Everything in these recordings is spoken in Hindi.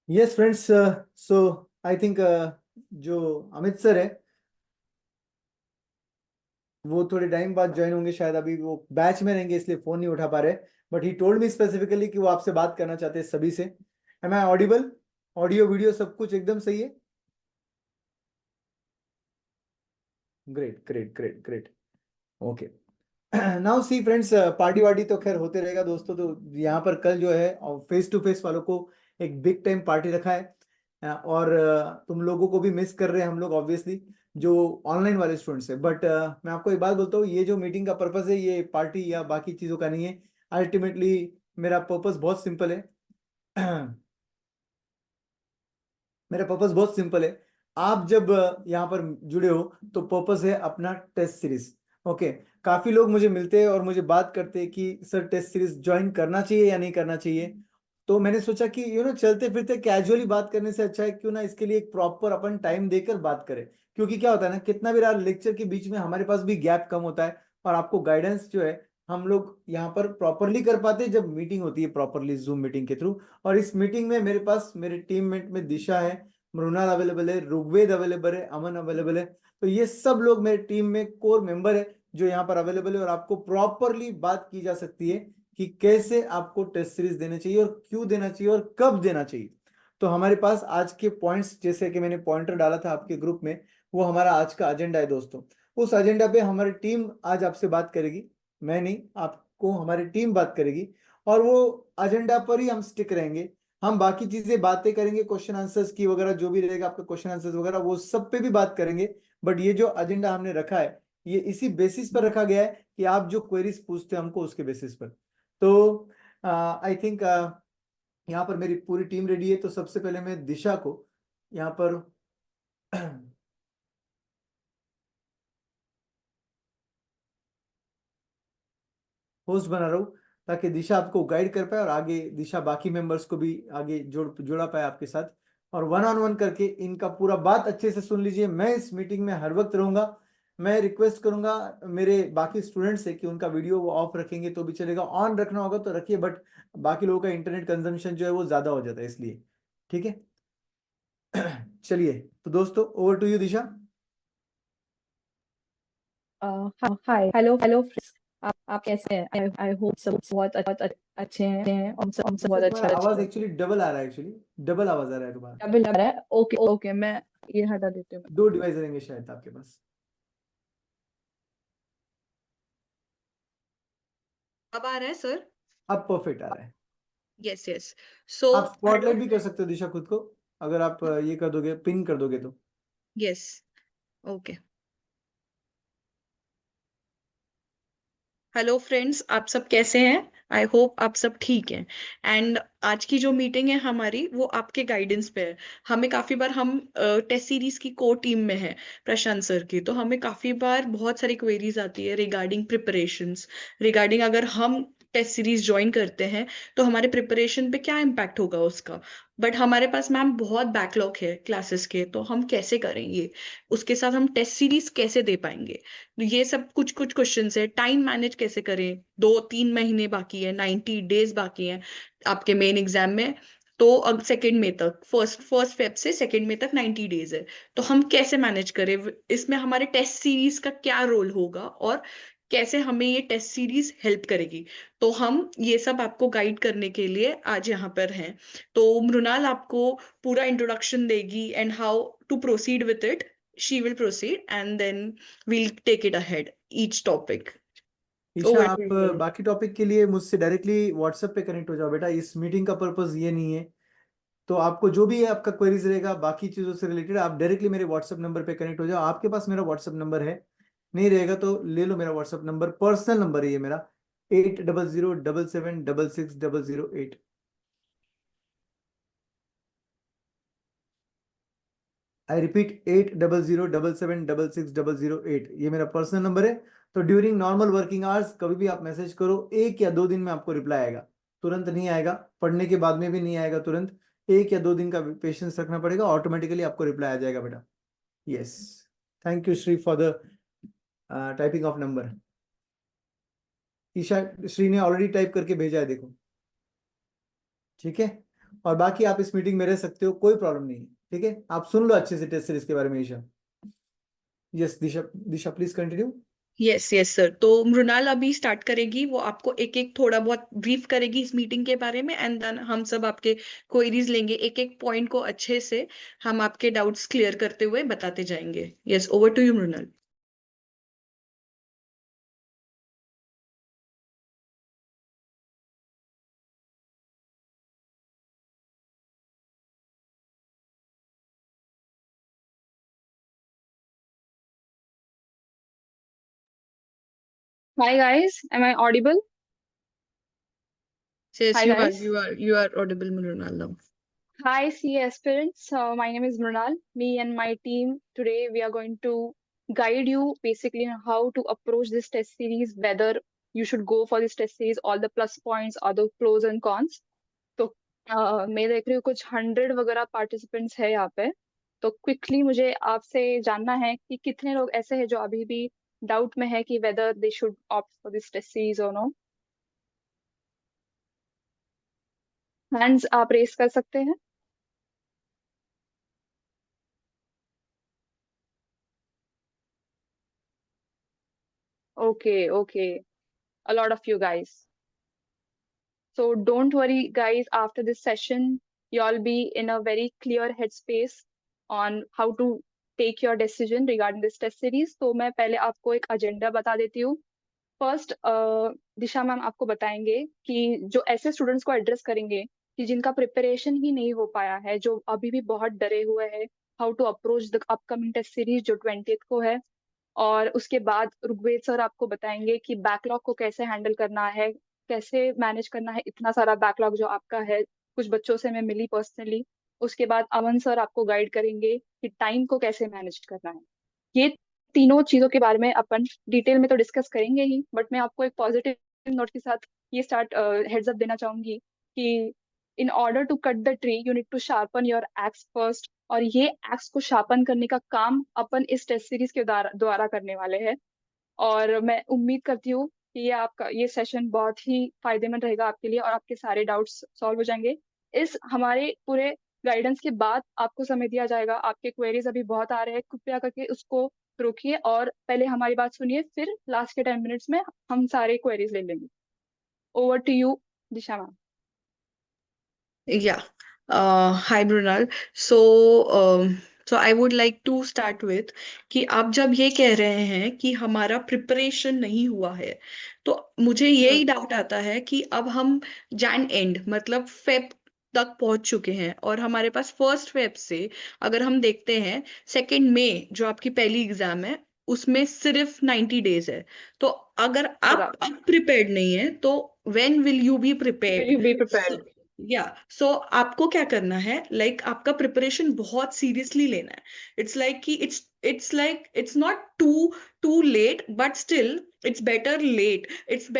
Yes friends, so I think जो अमित सर है वो थोड़े टाइम बाद ज्वाइन होंगे, शायद अभी वो बैच में रहेंगे इसलिए फोन नहीं उठा पा रहे। But he told me specifically कि वो आपसे बात करना चाहते हैं सभी से। Am I audible? Audio video सब कुछ एकदम सही है? Great great great great. Okay. Now see friends, party वार्टी तो खैर होते रहेगा दोस्तों। तो यहाँ पर कल जो है फेस टू फेस वालों को एक बिग टाइम पार्टी रखा है। और तुम लोगों को भी मिस कर रहे हैं हम लोग ऑब्वियसली, जो ऑनलाइन वाले स्टूडेंट्स है। बट मैं आपको एक बात बोलता हूँ, ये जो मीटिंग का पर्पस है ये पार्टी या बाकी चीज़ों का नहीं है। अल्टीमेटली मेरा पर्पस बहुत सिंपल है। मेरा पर्पस बहुत सिंपल है। आप जब यहाँ पर जुड़े हो तो पर्पस है अपना टेस्ट सीरीज। ओके। काफी लोग मुझे मिलते हैं और मुझे बात करते हैं कि सर टेस्ट सीरीज ज्वाइन करना चाहिए या नहीं करना चाहिए। तो मैंने सोचा कि चलते फिरते कैजुअली बात करने से अच्छा है क्यों ना इसके लिए एक प्रॉपर अपन टाइम देकर बात करें। क्योंकि क्या होता है ना, कितना भी रहा लेक्चर के बीच में हमारे पास भी गैप कम होता है। और आपको गाइडेंस जो है हम लोग यहाँ पर प्रॉपरली कर पाते हैं जब मीटिंग होती है प्रॉपरली जूम मीटिंग के थ्रू। और इस मीटिंग में मेरे पास मेरे टीममेट में दिशा है, मृणाल अवेलेबल है, ऋग्वेद अवेलेबल है, अमन अवेलेबल है। तो ये सब लोग मेरे टीम में कोर मेंबर है जो यहाँ पर अवेलेबल है। और आपको प्रॉपरली बात की जा सकती है कि कैसे आपको टेस्ट सीरीज देने चाहिए और क्यों देना चाहिए और कब देना चाहिए। तो हमारे पास आज के पॉइंट्स, जैसे कि मैंने पॉइंटर डाला था आपके ग्रुप में, वो हमारा आज का एजेंडा है दोस्तों। उस एजेंडा पे हमारी टीम आज आपसे बात करेगी। मैं नहीं, आपको हमारी टीम बात करेगी। और वो एजेंडा पर ही हम स्टिक रहेंगे। हम बाकी चीजें बातें करेंगे, क्वेश्चन आंसर्स की वगैरह जो भी रहेगा आपका क्वेश्चन आंसर्स वगैरह वो सब पे भी बात करेंगे। बट ये जो एजेंडा हमने रखा है ये इसी बेसिस पर रखा गया है कि आप जो क्वेरीज पूछते हैं हमको उसके बेसिस पर। तो आई थिंक यहाँ पर मेरी पूरी टीम रेडी है। तो सबसे पहले मैं दिशा को यहाँ पर होस्ट बना रहा हूँ ताकि दिशा आपको गाइड कर पाए और आगे दिशा बाकी मेंबर्स को भी आगे जोड़ा पाए आपके साथ। और वन ऑन वन करके इनका पूरा बात अच्छे से सुन लीजिए। मैं इस मीटिंग में हर वक्त रहूंगा। मैं रिक्वेस्ट करूंगा मेरे बाकी स्टूडेंट्स से कि उनका वीडियो वो ऑफ रखेंगे तो भी चलेगा, ऑन रखना होगा तो रखिए। बट बाकी लोगों का इंटरनेट कंजम्पशन जो है वो ज्यादा हो जाता है इसलिए। ठीक है। चलिए तो दोस्तों, over to you Disha. Hi hello hello friends. आप कैसे हैं? आई होप सब बहुत अच्छे हैं और हम सब अच्छा, बहुत तुम्हारा अच्छा आवाज अच्छा एक्चुअली डबल आ रहा है, एक्चुअली डबल आवाज आ रहा है तुम्हारा। डबल आ रहा है। ओके ओके, मैं ये हटा देती हूँ। दो डिवाइस रहेंगे शायद आपके पास। अब आ रहा है सर? अब परफेक्ट आ रहा है। Yes yes. सो आप हेलो। स्पॉटलाइट भी कर सकते हो दिशा खुद को, अगर आप ये कर दोगे, पिन कर दोगे तो। यस। ओके। हेलो फ्रेंड्स, आप सब कैसे हैं? आई होप आप सब ठीक हैं। एंड आज की जो मीटिंग है हमारी वो आपके गाइडेंस पे है। हमें काफी बार हम टेस्ट सीरीज की कोर टीम में है प्रशांत सर की, तो हमें काफी बार बहुत सारी क्वेरीज आती है रिगार्डिंग प्रिपरेशंस, रिगार्डिंग अगर हम टेस्ट सीरीज ज्वाइन करते हैं तो हमारे प्रिपरेशन पे क्या इम्पैक्ट होगा उसका। बट हमारे पास मैम बहुत बैकलॉग है क्लासेस के, तो हम कैसे करेंगे, उसके साथ हम टेस्ट सीरीज कैसे दे पाएंगे। तो ये सब कुछ कुछ क्वेश्चन है। टाइम मैनेज कैसे करें, 2-3 महीने बाकी है, 90 डेज बाकी है आपके मेन एग्जाम में। तो अब सेकेंड में तक, फर्स्ट फर्स्ट फेब से सेकेंड में तक 90 डेज है। तो हम कैसे मैनेज करें, इसमें हमारे टेस्ट सीरीज का क्या रोल होगा और कैसे हमें ये टेस्ट सीरीज हेल्प करेगी। तो हम ये सब आपको गाइड करने के लिए आज यहाँ पर हैं। तो मृणाल आपको पूरा इंट्रोडक्शन देगी and how to proceed with it. She will proceed and then we'll take it ahead, each topic. Isha, Over to आप you. बाकी टॉपिक के लिए मुझसे डायरेक्टली व्हाट्सएप पे कनेक्ट हो जाओ बेटा। इस मीटिंग का पर्पस ये नहीं है। तो आपको जो भी है आपका क्वेरीज रहेगा बाकी चीजों से रिलेटेड, आप डायरेक्टली मेरे व्हाट्सएप नंबर पे कनेक्ट हो जाओ। आपके पास मेरा व्हाट्सएप नंबर है? नहीं रहेगा तो ले लो मेरा व्हाट्सएप नंबर, पर्सनल नंबर है ये मेरा। 8007776608। आई रिपीट, 8007776608, ये मेरा पर्सनल नंबर है। तो ड्यूरिंग नॉर्मल वर्किंग आवर्स कभी भी आप मैसेज करो, 1 या 2 दिन में आपको रिप्लाई आएगा। तुरंत नहीं आएगा, पढ़ने के बाद में भी नहीं आएगा तुरंत। 1 या 2 दिन का पेशेंस रखना पड़ेगा, ऑटोमेटिकली आपको रिप्लाई आ जाएगा बेटा। Yes. Thank you Shri for the typing of number. Isha, Shri ने ऑलरेडी टाइप करके भेजा है, देखो। ठीक है। और बाकी आप इस मीटिंग में रह सकते हो, कोई प्रॉब्लम नहीं है, ठीक है। आप सुन लो अच्छे से टेस्ट सीरीज के बारे में Isha. Yes Disha, Disha please continue. Yes yes sir, तो मृणाल अभी स्टार्ट करेगी, वो आपको एक एक थोड़ा बहुत ब्रीफ करेगी इस मीटिंग के बारे में, एंड देन हम सब आपके क्वेरीज लेंगे, एक एक पॉइंट को अच्छे से हम आपके डाउट्स क्लियर करते हुए बताते जाएंगे। Yes, over to you Mrinal. Hi guys, am I audible? Yes, Hi you are guys. You are audible Mrinal now. Hi CA aspirants. My name is Mrinal. Me and my team today we are going to guide you basically on how to approach this test series, whether you should go for this test series, all the plus points, all the pros and cons. तो मैं देख रही हूँ कुछ 100 वगैरह पार्टिसिपेंट्स है यहाँ पे। तो क्विकली मुझे आपसे जानना है कि कितने लोग ऐसे हैं जो अभी भी डाउट में है कि whether they should opt for this test series और नो। हैंड्स आप रेस कर सकते हैं। Okay okay, a lot of you guys. So don't worry, guys. After this session, you'll be in a very clear headspace on how to take your decision regarding this test series. तो मैं पहले आपको एक एजेंडा बता देती हूँ। फर्स्ट, दिशा मैम आपको बताएंगे कि जो ऐसे स्टूडेंट्स को एड्रेस करेंगे कि जिनका प्रिपरेशन ही नहीं हो पाया है, जो अभी भी बहुत डरे हुए हैं, how to approach the upcoming test series जो 20th को है। और उसके बाद ऋग्वेद सर आपको बताएंगे कि बैकलॉग को कैसे हैंडल करना है, कैसे मैनेज करना है इतना सारा बैकलॉग जो आपका है। कुछ बच्चों से मैं मिली पर्सनली। उसके बाद अमन सर आपको गाइड करेंगे कि टाइम को कैसे मैनेज करना है। ये तीनों चीजों के बारे में अपन डिटेल में तो डिस्कस करेंगे ही, बट मैं आपको एक पॉजिटिव नोट के साथ ये स्टार्ट हेड्स अप देना चाहूंगी कि in order to cut the tree you need to sharpen your axe first. और ये एक्स को शार्पन करने का काम अपन इस टेस्ट सीरीज के द्वारा करने वाले हैं। और मैं उम्मीद करती हूँ कि ये आपका ये सेशन बहुत ही फायदेमंद रहेगा आपके लिए और आपके सारे डाउट्स सॉल्व हो जाएंगे। इस हमारे पूरे गाइडेंस के बाद आपको समय दिया जाएगा। आपके क्वेरीज अभी बहुत आ रहे हैं, कृपया करके उसको रोकिए और पहले हमारी बात सुनिए, फिर लास्ट के 10 मिनट्स में हम सारे क्वेरीज ले लेंगे। Over to you Disha ma'am. Yeah. Hi, Brunal. So, so I would like to start with कि आप जब ये कह रहे हैं कि हमारा प्रिपरेशन नहीं हुआ है, तो मुझे यही डाउट आता है कि अब हम जैन एंड मतलब फेब तक पहुंच चुके हैं, और हमारे पास फर्स्ट फेब से अगर हम देखते हैं, 2 मई जो आपकी पहली एग्जाम है उसमें सिर्फ 90 डेज है। तो अगर आप बराबर। अब प्रिपेयर्ड नहीं है तो when will you be will prepared? You be prepared? या सो आपको क्या करना है, आपका प्रिपरेशन बहुत सीरियसली लेना है। It's not too late, but still it's better late, it's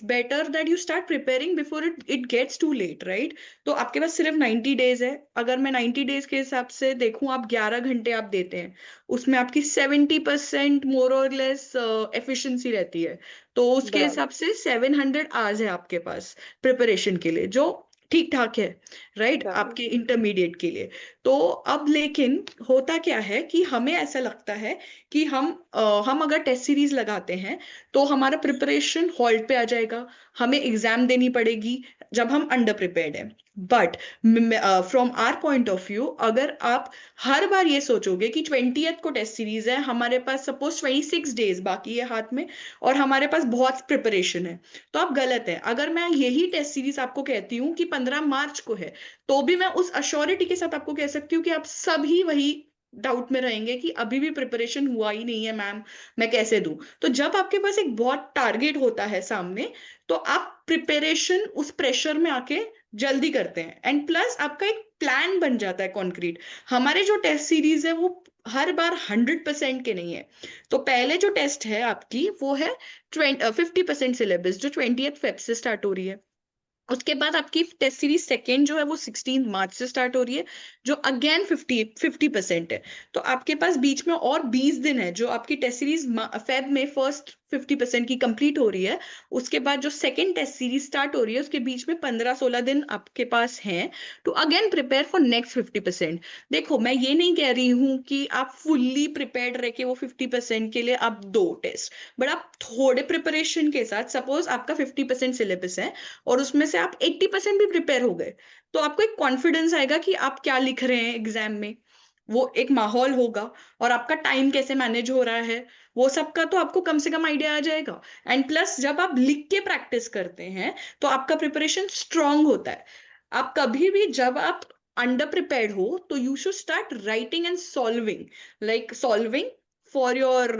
better that you start preparing before it gets too late, right? तो आपके पास सिर्फ 90 डेज है। अगर मैं 90 डेज के हिसाब से देखूं, आप 11 घंटे आप देते हैं, उसमें आपकी 70% मोर और लेस एफिशिएंसी रहती है। तो उसके बराबर। हिसाब से 700 आवर्स है आपके पास प्रिपरेशन के लिए, जो ठीक ठाक है, राइट, बराबर। आपके इंटरमीडिएट के लिए। तो अब लेकिन होता क्या है कि हमें ऐसा लगता है कि हम अगर टेस्ट सीरीज लगाते हैं तो हमारा प्रिपरेशन हॉल्ट पे आ जाएगा, हमें एग्जाम देनी पड़ेगी जब हम अंडर प्रिपेयर्ड है। But from our point of view, अगर आप हर बार ये सोचोगे कि 20th को टेस्ट सीरीज है, हमारे पास सपोज 26 डेज बाकी है हाथ में, और हमारे पास बहुत प्रिपरेशन है, तो आप गलत है। अगर मैं यही टेस्ट सीरीज आपको कहती हूँ कि 15 मार्च को है, तो भी मैं उस अश्योरिटी के साथ आपको कह सकती हूँ कि आप सभी वही डाउट में रहेंगे कि अभी भी प्रिपरेशन हुआ ही नहीं है मैम, मैं कैसे दूं? तो जब आपके पास एक बहुत टारगेट होता है सामने, तो आप प्रिपरेशन उस प्रेशर में आके जल्दी करते हैं, एंड प्लस आपका एक प्लान बन जाता है कॉन्क्रीट। हमारे जो टेस्ट सीरीज है वो हर बार 100% के नहीं है। तो पहले जो टेस्ट है आपकी वो है 50% सिलेबस, जो 20th फेब से स्टार्ट हो रही है। उसके बाद आपकी टेस्ट सीरीज सेकेंड जो है वो 16 मार्च से स्टार्ट हो रही है, जो अगेन 50% है। तो आपके पास बीच में और 20 दिन है, जो आपकी टेस्ट सीरीज फेब में फर्स्ट 50% की कंप्लीट हो रही है, उसके बाद जो सेकेंड टेस्ट सीरीज स्टार्ट हो रही है उसके बीच में 15-16 दिन आपके पास हैं to again prepare for next 50%। देखो, मैं ये नहीं कह रही हूँ कि आप फुल्ली प्रिपेयर्ड रह के वो 50% के लिए आप दो टेस्ट, बट आप थोड़े प्रिपरेशन के साथ, सपोज आपका 50% सिलेबस है और उसमें से आप 80% भी प्रिपेयर हो गए, तो आपको एक कॉन्फिडेंस आएगा कि आप क्या लिख रहे हैं एग्जाम में, वो एक माहौल होगा, और आपका टाइम कैसे मैनेज हो रहा है वो सब का तो आपको कम से कम आइडिया आ जाएगा। एंड प्लस जब आप लिख के प्रैक्टिस करते हैं तो आपका प्रिपरेशन स्ट्रांग होता है। आप कभी भी जब आप अंडर प्रिपेयर्ड हो तो you should start writing and solving, like solving for your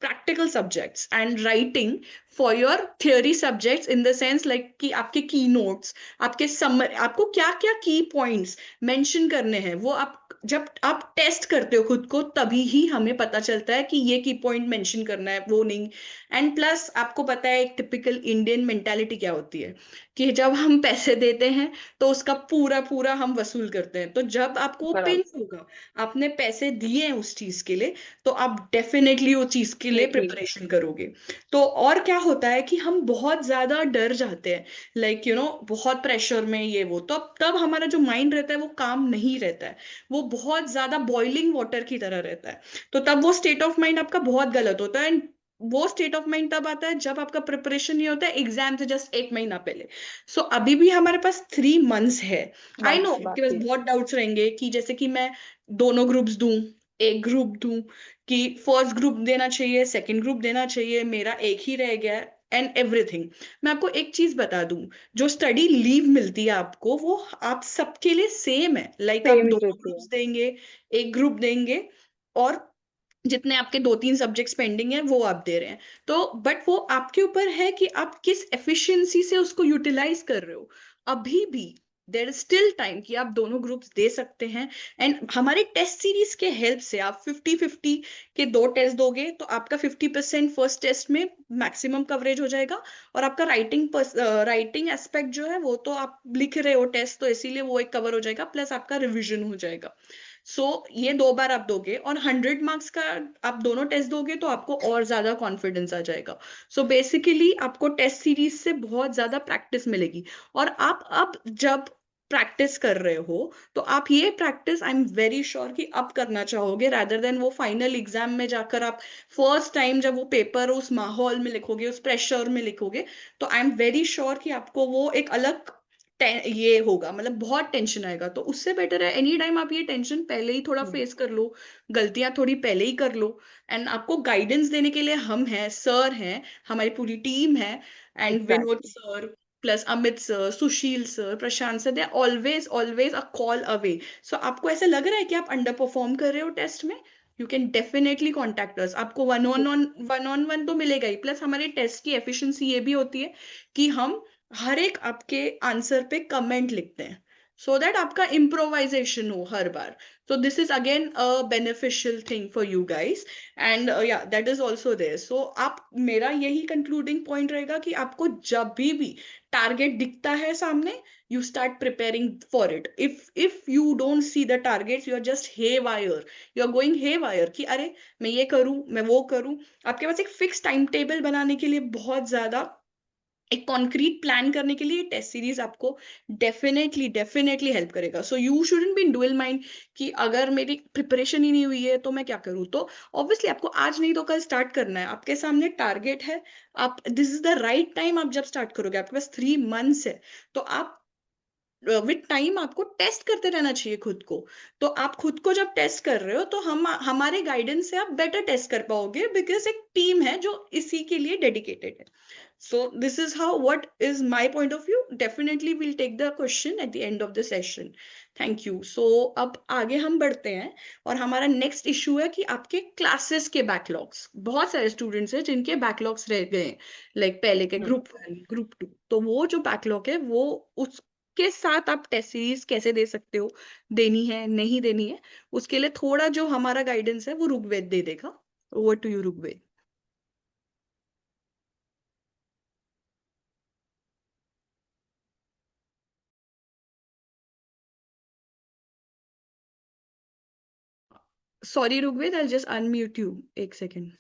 practical subjects and writing for your theory subjects, in the sense like कि आपके की नोट्स, आपके समर, आपको क्या क्या की पॉइंट्स मेंशन करने हैं, वो आप जब आप टेस्ट करते हो खुद को तभी ही हमें पता चलता है कि ये की पॉइंट मेंशन करना है, वो नहीं। एंड प्लस आपको पता है एक टिपिकल इंडियन मेंटालिटी क्या होती है, कि जब हम पैसे देते हैं तो उसका पूरा पूरा हम वसूल करते हैं, तो जब आपको वो पिन बराबर। होगा, आपने पैसे दिए हैं उस चीज के लिए, तो आप डेफिनेटली वो चीज के लिए Definitely. प्रिपरेशन करोगे। तो और क्या होता है कि हम बहुत ज्यादा डर जाते हैं, लाइक बहुत प्रेशर में ये वो, तो तब हमारा जो माइंड रहता है वो काम नहीं रहता है, वो बहुत ज्यादा बॉइलिंग वाटर की तरह रहता है, तो तब वो स्टेट ऑफ माइंड आपका बहुत गलत होता है। एंड वो स्टेट ऑफ माइंड तब आता है जब आपका प्रिपरेशन नहीं होता है एग्जाम से जस्ट एक महीना पहले। सो अभी भी हमारे पास 3 मंथ्स है। आई नो आपके पास बाकी। बहुत डाउट्स रहेंगे कि जैसे कि मैं दोनों ग्रुप्स दूं, एक ग्रुप दूं, कि फर्स्ट ग्रुप देना चाहिए, सेकंड ग्रुप देना चाहिए, मेरा एक ही रह गया एंड एवरीथिंग। मैं आपको एक चीज बता दूं, जो स्टडी लीव मिलती है आपको वो आप सबके लिए सेम है, लाइक आप सेम ही दोनों रहती है। ग्रुप्स देंगे, एक ग्रुप देंगे, और जितने आपके 2-3 सब्जेक्ट्स पेंडिंग है वो आप दे रहे हैं। तो बट वो आपके ऊपर है कि आप किस एफिशिएंसी से उसको यूटिलाइज कर रहे हो। अभी भी देर इज स्टिल टाइम कि आप दोनों ग्रुप्स दे सकते हैं। एंड हमारे टेस्ट सीरीज के हेल्प से आप 50-50 के 2 टेस्ट दोगे तो आपका 50% फर्स्ट टेस्ट में मैक्सिमम कवरेज हो जाएगा, और आपका राइटिंग एस्पेक्ट जो है वो तो आप लिख रहे हो टेस्ट, तो इसीलिए वो एक कवर हो जाएगा, प्लस आपका रिविजन हो जाएगा। सो ये 2 बार आप दोगे और 100 मार्क्स का आप दोनों टेस्ट दोगे तो आपको और ज्यादा कॉन्फिडेंस आ जाएगा। सो बेसिकली आपको टेस्ट सीरीज से बहुत ज्यादा प्रैक्टिस मिलेगी, और आप अब जब प्रैक्टिस कर रहे हो तो आप ये practice I am very sure कि अब करना चाहोगे, रादर देन वो फाइनल एग्जाम में जाकर आप फर्स्ट टाइम जब वो पेपर उस माहौल में लिखोगे, उस प्रेशर में लिखोगे, तो आई एम वेरी श्योर कि आपको वो एक अलग ये होगा, मतलब बहुत टेंशन आएगा। तो उससे बेटर है एनी टाइम आप ये टेंशन पहले ही थोड़ा फेस कर लो, गलतियां थोड़ी पहले ही कर लो। एंड आपको गाइडेंस देने के लिए हम हैं, सर हैं, हमारी पूरी टीम है, and Vinod exactly. Sir plus Amit sir, Sushil sir, Prashant sir, they always always a call away. So आपको ऐसा लग रहा है कि आप अंडर परफॉर्म कर रहे हो टेस्ट में, you can definitely contact us. आपको वन ऑन वन तो मिलेगा ही, प्लस हमारे टेस्ट की एफिशिएंसी ये भी होती है कि हम हर एक आपके आंसर पे कमेंट लिखते हैं, सो दैट आपका इम्प्रोवाइजेशन हो हर बार। So this is again a beneficial thing for you guys, and yeah that is also there. So आप, मेरा यही कंक्लूडिंग पॉइंट रहेगा कि आपको जब भी टारगेट दिखता है सामने, you start preparing for it. If you don't see the targets, you are just haywire, you are going haywire कि अरे मैं ये करूं, मैं वो करूं। आपके पास एक फिक्स टाइम टेबल बनाने के लिए, बहुत ज्यादा एक कॉन्क्रीट प्लान करने के लिए टेस्ट सीरीज आपको डेफिनेटली डेफिनेटली हेल्प करेगा। So you shouldn't be in dual mind कि अगर मेरी प्रिपरेशन ही नहीं हुई है तो मैं क्या करूँ। तो ऑब्वियसली आपको आज नहीं तो कल स्टार्ट करना है, आपके सामने टारगेट है, आप, this is the right time. आप जब स्टार्ट करोगे, आपके पास 3 मंथ्स है, तो आप विद टाइम आपको टेस्ट करते रहना चाहिए खुद को। तो आप खुद को जब टेस्ट कर रहे हो तो हम हमारे गाइडेंस से आप बेटर टेस्ट कर पाओगे, बिकॉज एक टीम है जो इसी के लिए डेडिकेटेड है। So this is how, what is my point of view. Definitely we'll take the question at the end of the session. Thank you. So अब आगे हम बढ़ते हैं, और हमारा नेक्स्ट इशू है कि आपके क्लासेस के बैकलॉग्स, बहुत सारे स्टूडेंट्स हैं जिनके बैकलॉग्स रह गए हैं, लाइक पहले के ग्रुप 1 ग्रुप 2। तो वो जो बैकलॉग है वो, उसके साथ आप टेस्ट सीरीज कैसे दे सकते हो, देनी है नहीं देनी है, उसके लिए थोड़ा जो हमारा गाइडेंस है वो ऋग्वेद दे देगा। Over to you Rigved. Sorry Rigved, I just unmute you, एक second.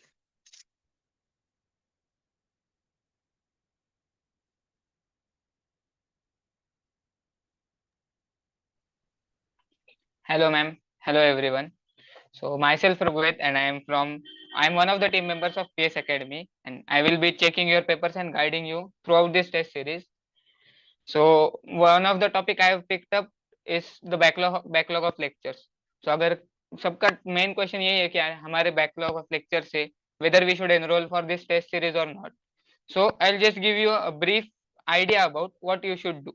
Hello, ma'am. Hello, everyone. So myself Rugved, and I'm one of the team members of PS Academy, and I will be checking your papers and guiding you throughout this test series. So one of the topic I have picked up is the backlog of lectures. So अगर सबका main question यही है कि हमारे backlog of lectures से whether we should enroll for this test series or not. So I'll just give you a brief idea about what you should do.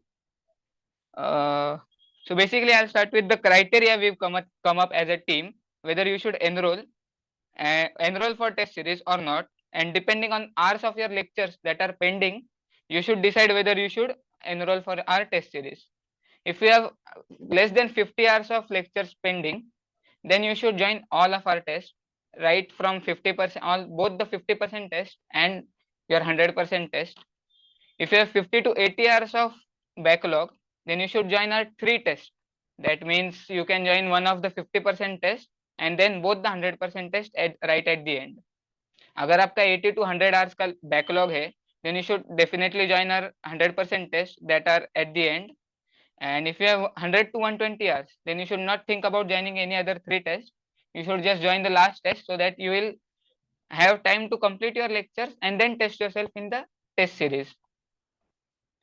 So basically, I'll start with the criteria we've come up as a team, whether you should enroll for test series or not, and depending on hours of your lectures that are pending, you should decide whether you should enroll for our test series. If you have less than 50 hours of lectures pending, then you should join all of our tests, right from 50%, both the 50% test and your 100% test. If you have 50 to 80 hours of backlog, then you should join our 3 tests. That means you can join one of the 50% test and then both the 100% test right at the end. अगर आपका 80 to 100 hours का backlog है, then you should definitely join our 100% test that are at the end. And if you have 100 to 120 hours, then you should not think about joining any other 3 tests. You should just join the last test so that you will have time to complete your lectures and then test yourself in the test series.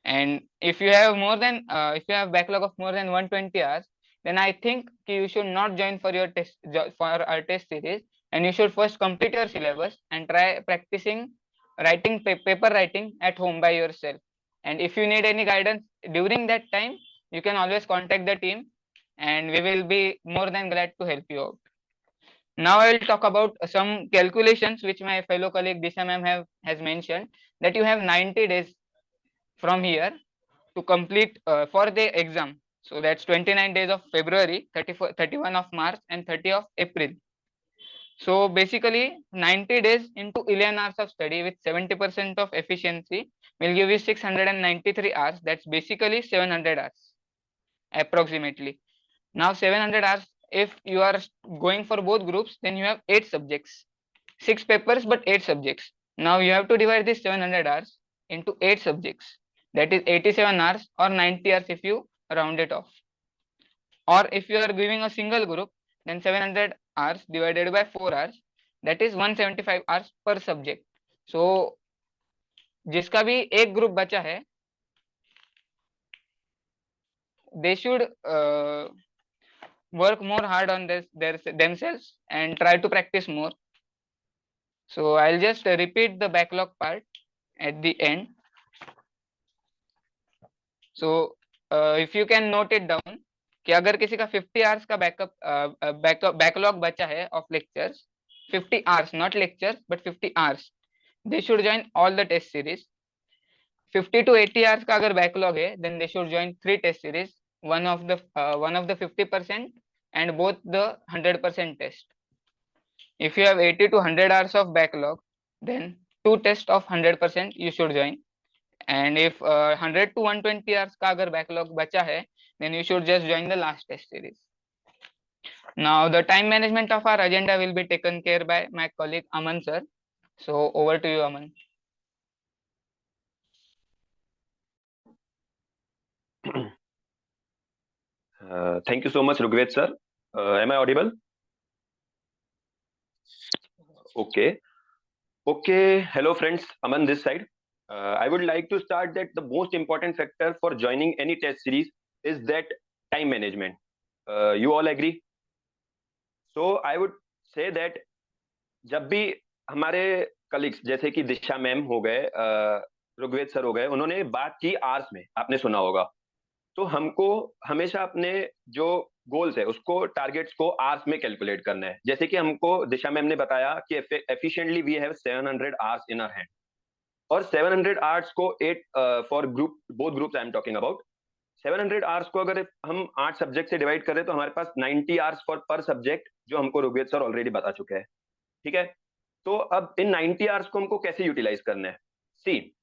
And if you have backlog of more than 120 hours, then I think you should not join for our test series, and you should first complete your syllabus and try practicing writing paper writing at home by yourself. And if you need any guidance during that time, you can always contact the team, and we will be more than glad to help you out. Now I will talk about some calculations which my fellow colleague Disha ma'am has mentioned, that you have 90 days from here to complete for the exam. So that's 29 days of February, 31 of March, and 30 of April. So basically 90 days into 11 hours of study with 70% of efficiency will give you 693 hours. That's basically 700 hours approximately. Now 700 hours, if you are going for both groups, then you have 8 subjects, 6 papers but 8 subjects. Now you have to divide this 700 hours into 8 subjects. That is 87 hours or 90 hours if you round it off. Or if you are giving a single group, then 700 hours divided by 4 hours, that is 175 hours per subject. So जिसका भी एक ग्रुप बचा है, they should work more hard on themselves and try to practice more. So I'll just repeat the backlog part at the end. So if you can note it down कि अगर किसी का 50 hours का backlog बचा है of lectures, 50 hours, not lectures but 50 hours, they should join all the test series. 50 to 80 hours का अगर backlog है, then they should join 3 test series, one of the 50% and both the 100% test. If you have 80 to 100 hours of backlog, then 2 tests of 100% you should join. And if 100 to 120 hours का अगर backlog बचा है, then you should just join the last test series. Now the time management of our agenda will be taken care by my colleague Aman sir. So over to you, Aman. Thank you so much, Rugved sir. Am I audible? Okay. Hello friends, Aman this side. I would like to start that the most important factor for joining any test series is that time management. You all agree? So I would say that जब भी हमारे कलीग्स जैसे कि दिशा मैम हो गए, ऋग्वेद सर हो गए, उन्होंने बात की आर्स में, आपने सुना होगा, तो हमको हमेशा अपने जो गोल्स है उसको, टारगेट्स को आर्स में कैलकुलेट करना है. जैसे कि हमको दिशा मैम ने बताया कि efficiently we have 700 hours in our hand, और 700 आवर्स को 8 for group, both groups I am talking about. 700 hours को अगर हम 8 सब्जेक्ट से डिवाइड करें तो हमारे पास 90 आवर्स फॉर पर सब्जेक्ट, जो हमको ऋग्वेद सर ऑलरेडी बता चुके हैं. ठीक है, तो अब इन 90 आवर्स को हमको कैसे यूटिलाइज करना है? सी,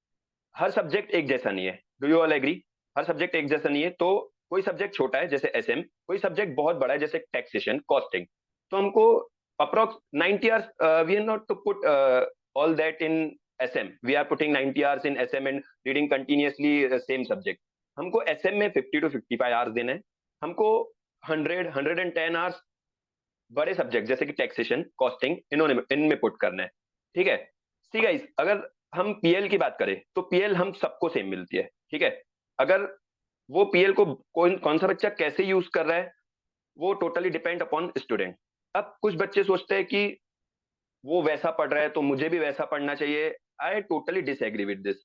हर सब्जेक्ट एक जैसा नहीं है. Do you all agree? हर सब्जेक्ट एक जैसा नहीं है. तो कोई सब्जेक्ट छोटा है जैसे एसएम, कोई सब्जेक्ट बहुत बड़ा है जैसे टैक्सेशन, कॉस्टिंग. तो हमको approx 90 hours, we are not to put all that in SM. We are putting 90 hours in SM and reading continuously same subject. हमको एसएम में 50 to 55 आवर्स देना है. हमको 110 आवर्स बड़े सब्जेक्ट जैसे कि टैक्सेशन, कॉस्टिंग, इनमें पुट करना है। ठीक है, सी गाइस, अगर हम पीएल की बात करें तो पीएल हम सबको सेम मिलती है। ठीक है, अगर वो पीएल को कौन सा बच्चा कैसे यूज कर रहा है वो टोटली डिपेंड अपॉन स्टूडेंट। अब कुछ बच्चे सोचते हैं कि वो वैसा पढ़ रहा है तो मुझे भी वैसा पढ़ना चाहिए। I totally disagree with this.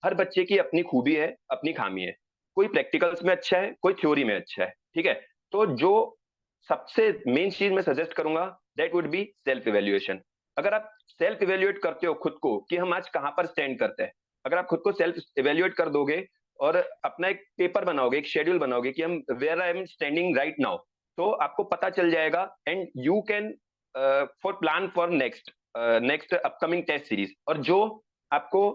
हर बच्चे की अपनी खूबी है, अपनी खामी है। कोई प्रैक्टिकल्स में अच्छा है, कोई थ्योरी में अच्छा है। ठीक है, तो जो सबसे मेन चीज मैं सजेस्ट करूंगा that would be self evaluation. अगर आप सेल्फ इवेल्युएट करते हो खुद को कि हम आज कहां पर स्टैंड करते हैं, अगर आप खुद को सेल्फ इवेल्युएट कर दोगे और अपना एक पेपर बनाओगे, एक शेड्यूल बनाओगे कि हम where I am standing right now, तो आपको पता चल जाएगा and you can for plan for next upcoming test series. और जो आपको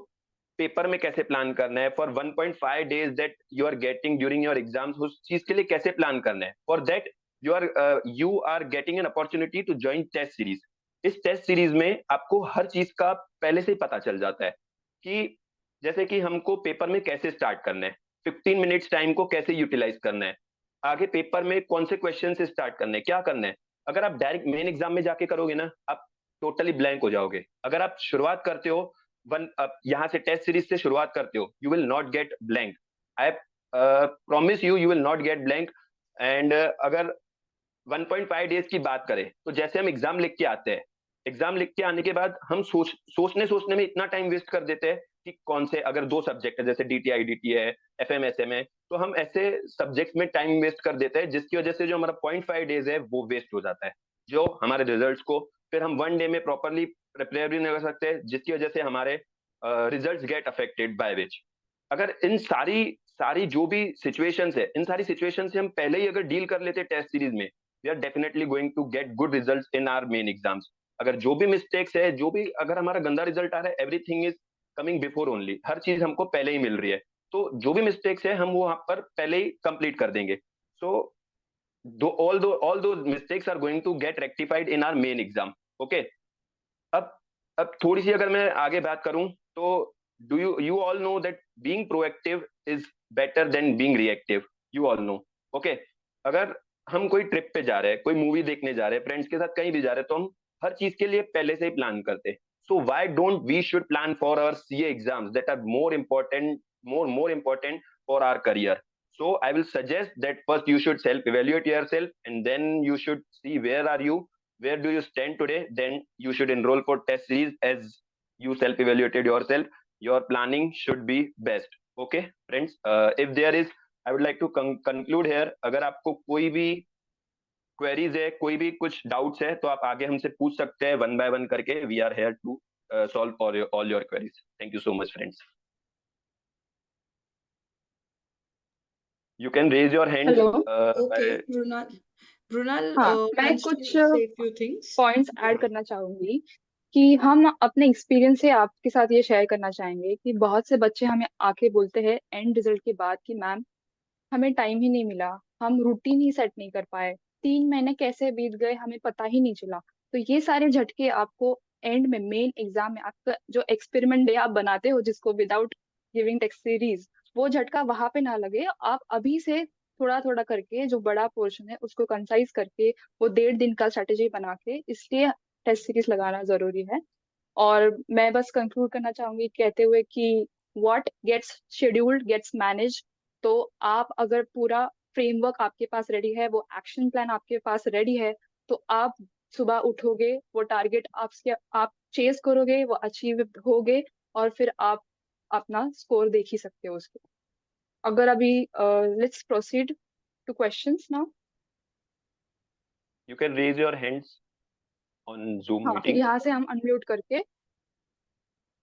पेपर में कैसे प्लान करना है for 1.5 days that you are getting during your exams, उस चीज के लिए कैसे प्लान करना है, for that you are getting an opportunity to join test series. इस टेस्ट सीरीज में आपको हर चीज का पहले से ही पता चल जाता है कि जैसे कि हमको पेपर में कैसे स्टार्ट करना है, 15 मिनट्स टाइम को कैसे यूटिलाइज करना है, आगे पेपर में कौन से क्वेश्चन से स्टार्ट करना है, क्या करना है। अगर आप डायरेक्ट मेन एग्जाम में जाके करोगे ना, आप टोटली ब्लैंक हो जाओगे। अगर आप शुरुआत करते हो यहाँ से टेस्ट सीरीज से शुरुआत करते हो, you will not gate blank. I promise you, you will not gate blank. And अगर 1.5 डेज की बात करें तो जैसे हम एग्जाम लिख के आते हैं, एग्जाम लिख के आने के बाद हम सोचने में इतना टाइम वेस्ट कर देते हैं कि कौन से, अगर 2 सब्जेक्ट है जैसे डीटीआई डीटी है, एफएमएसएम है, तो हम ऐसे सब्जेक्ट में टाइम वेस्ट कर देते हैं जिसकी वजह से जो हमारा 0.5 डेज है वो वेस्ट हो जाता है, जो हमारे रिजल्ट्स को फिर हम 1 डे में प्रॉपरली प्रिपेयर भी नहीं कर सकते, जिसकी वजह से हमारे results get affected by which. अगर इन सारी सारी जो भी सिचुएशंस है, इन सारी सिचुएशन से हम पहले ही अगर डील कर लेते टेस्ट सीरीज में, we are definitely going to get good results in our main exams. अगर जो भी मिस्टेक्स है, जो भी अगर हमारा गंदा रिजल्ट आ रहा है, everything is coming before only, हर चीज हमको पहले ही मिल रही है, तो जो भी मिस्टेक्स है हम वो वहां पर पहले ही कंप्लीट कर देंगे। सो all those mistakes are going to get rectified in our main exam. Okay, अब थोड़ी सी अगर मैं आगे बात करूं तो do you all know that being proactive is better than being reactive? You all know. Okay, अगर हम कोई ट्रिप पे जा रहे हैं, कोई मूवी देखने जा रहे हैं, फ्रेंड्स के साथ कहीं भी जा रहे हैं, तो हम हर चीज के लिए पहले से ही प्लान करते हैं। So why don't we should plan for our CA exams that are more important for our career? So I will suggest that first you should self evaluate yourself, and then you should see where do you stand today. Then you should enroll for test series as you self evaluated yourself. Your planning should be best. Okay friends, if there is, I would like to conclude here. अगर आपको कोई भी क्वेरीज है, कोई भी कुछ डाउट्स है, तो आप आगे हमसे पूछ सकते हैं वन बाय वन करके। We are here to solve all your queries. Thank you so much friends. You can raise your hands. Hello. Okay, by Brunal हाँ, मैं wants to कुछ say few things. Points add करना चाहूंगी कि हम अपने एक्सपीरियंस से आपके साथ ये शेयर करना चाहेंगे कि बहुत से बच्चे हमें आके बोलते हैं एंड रिजल्ट के बाद कि मैम हमें टाइम ही नहीं मिला, हम रूटीन ही सेट नहीं कर पाए, 3 महीने कैसे बीत गए हमें पता ही नहीं चला। तो ये सारे झटके आपको एंड में मेन एग्जाम में आपका जो एक्सपेरिमेंट डे आप बनाते हो जिसको विदाउट गिविंग टेस्ट सीरीज, वो झटका वहां पे ना लगे। आप अभी से थोड़ा थोड़ा करके जो बड़ा पोर्शन है उसको कंसाइज करके वो 1.5 दिन का स्ट्रेटेजी बना के इसलिए टेस्ट सीरीज लगाना जरूरी है। और मैं बस कंक्लूड करना चाहूंगी कहते हुए कि what gets scheduled gets manage. तो आप अगर पूरा फ्रेमवर्क आपके पास रेडी है, वो एक्शन प्लान आपके पास रेडी है, तो आप सुबह उठोगे, वो टारगेट आप चेस करोगे, वो अचीव होगे, और फिर आप अपना स्कोर देख ही सकते हो उसके। अगर अभी let's proceed two questions now. you can raise your hands on Zoom हाँ, फिर meeting. यहाँ से हम अनम्यूट करके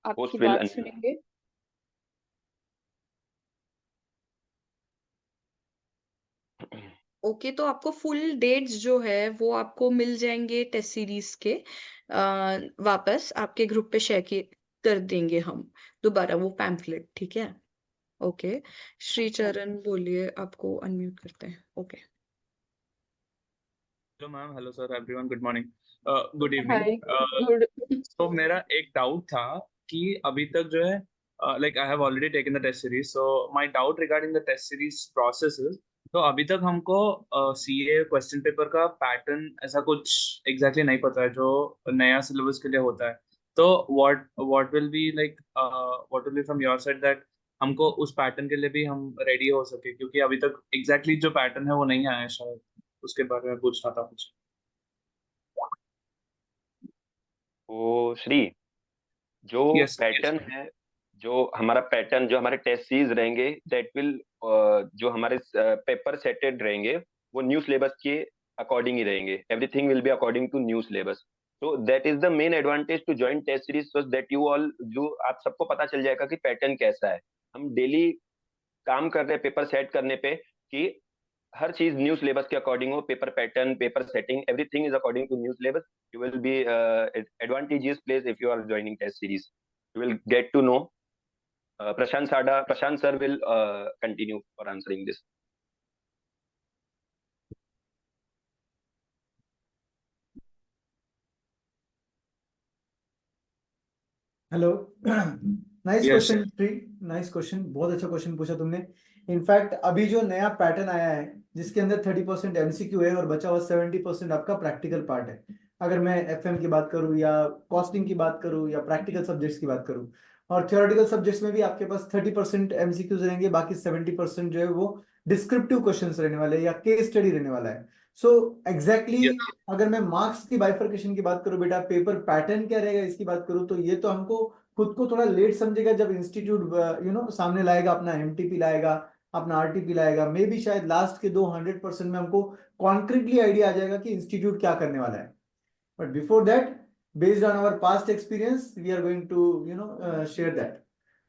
आपकी Host will बात unmute. सुनेंगे। ओके, तो आपको फुल डेट्स जो है वो आपको मिल जाएंगे टेस्ट सीरीज के। वापस आपके ग्रुप पे शेयर कर देंगे हम दोबारा वो पैम्फलेट, ठीक है? ओके, श्रीचरण बोलिए, आपको अनम्यूट करते हैं। Okay. Hello ma'am, hello sir, everyone, good morning, good evening. Hi, good. तो मेरा एक डाउट था कि अभी तक जो है, like I have already taken the test series, so my doubt regarding the test series process is तो अभी तक हमको सीए क्वेश्चन पेपर का पैटर्न ऐसा कुछ एग्जैक्टली नहीं पता है जो नया सिलेबस के लिए होता है। तो what will be like what will be from your side that हमको उस पैटर्न के लिए भी हम रेडी हो सके, क्योंकि अभी तक एग्जैक्टली जो पैटर्न है वो नहीं आया है शायद, उसके बारे में पूछना था कुछ। तो श्री, जो यस पैटर्न है, जो हमारा पैटर्न, जो हमारे टेस्ट सीरीज रहेंगे, दैट विल, जो हमारे पेपर सेटेड रहेंगे वो न्यू सिलेबस के अकॉर्डिंग ही रहेंगे। Everything will be according to new syllabus. तो that is the main advantage to join test series, so that you all, जो आप सबको पता चल जाएगा कि पैटर्न कैसा है। हम डेली काम कर रहे हैं पेपर सेट करने पे कि हर चीज न्यू सिलेबस के अकॉर्डिंग हो। Paper pattern, paper setting, everything is according to new syllabus. You will be advantageous place if you are joining test series. You will get to know. Prashant sir will continue for answering this. Hello. Nice yes question tree, nice question, बहुत अच्छा क्वेश्चन पूछा तुमने। इनफैक्ट अभी जो नया पैटर्न आया है जिसके अंदर 30% एमसीक्यू है और बचा हुआ 70% आपका प्रैक्टिकल पार्ट है। अगर मैं एफएम की बात करूं या कॉस्टिंग की बात करूं या प्रैक्टिकल सब्जेक्ट्स की बात करूं, और थियोरेटिकल सब्जेक्ट्स में भी आपके पास 30% एमसीक्यूज रहेंगे, बाकी 70% जो है वो डिस्क्रिप्टिव क्वेश्चंस रहने वाले हैं या केस स्टडी रहने वाला है। सो एग्जैक्टली अगर मैं मार्क्स की बाइफरकेशन की बात करूं, बेटा पेपर पैटर्न क्या रहेगा इसकी बात करूं, तो ये तो हमको खुद को थोड़ा लेट समझेगा जब इंस्टीट्यूट सामने लाएगा, अपना एमटीपी लाएगा, अपना आरटीपी लाएगा। मे भी शायद लास्ट के 200% में हमको कॉन्क्रीटली आइडिया आ जाएगा कि इंस्टीट्यूट क्या करने वाला है। But before that, based on our past experience, we are going to share that.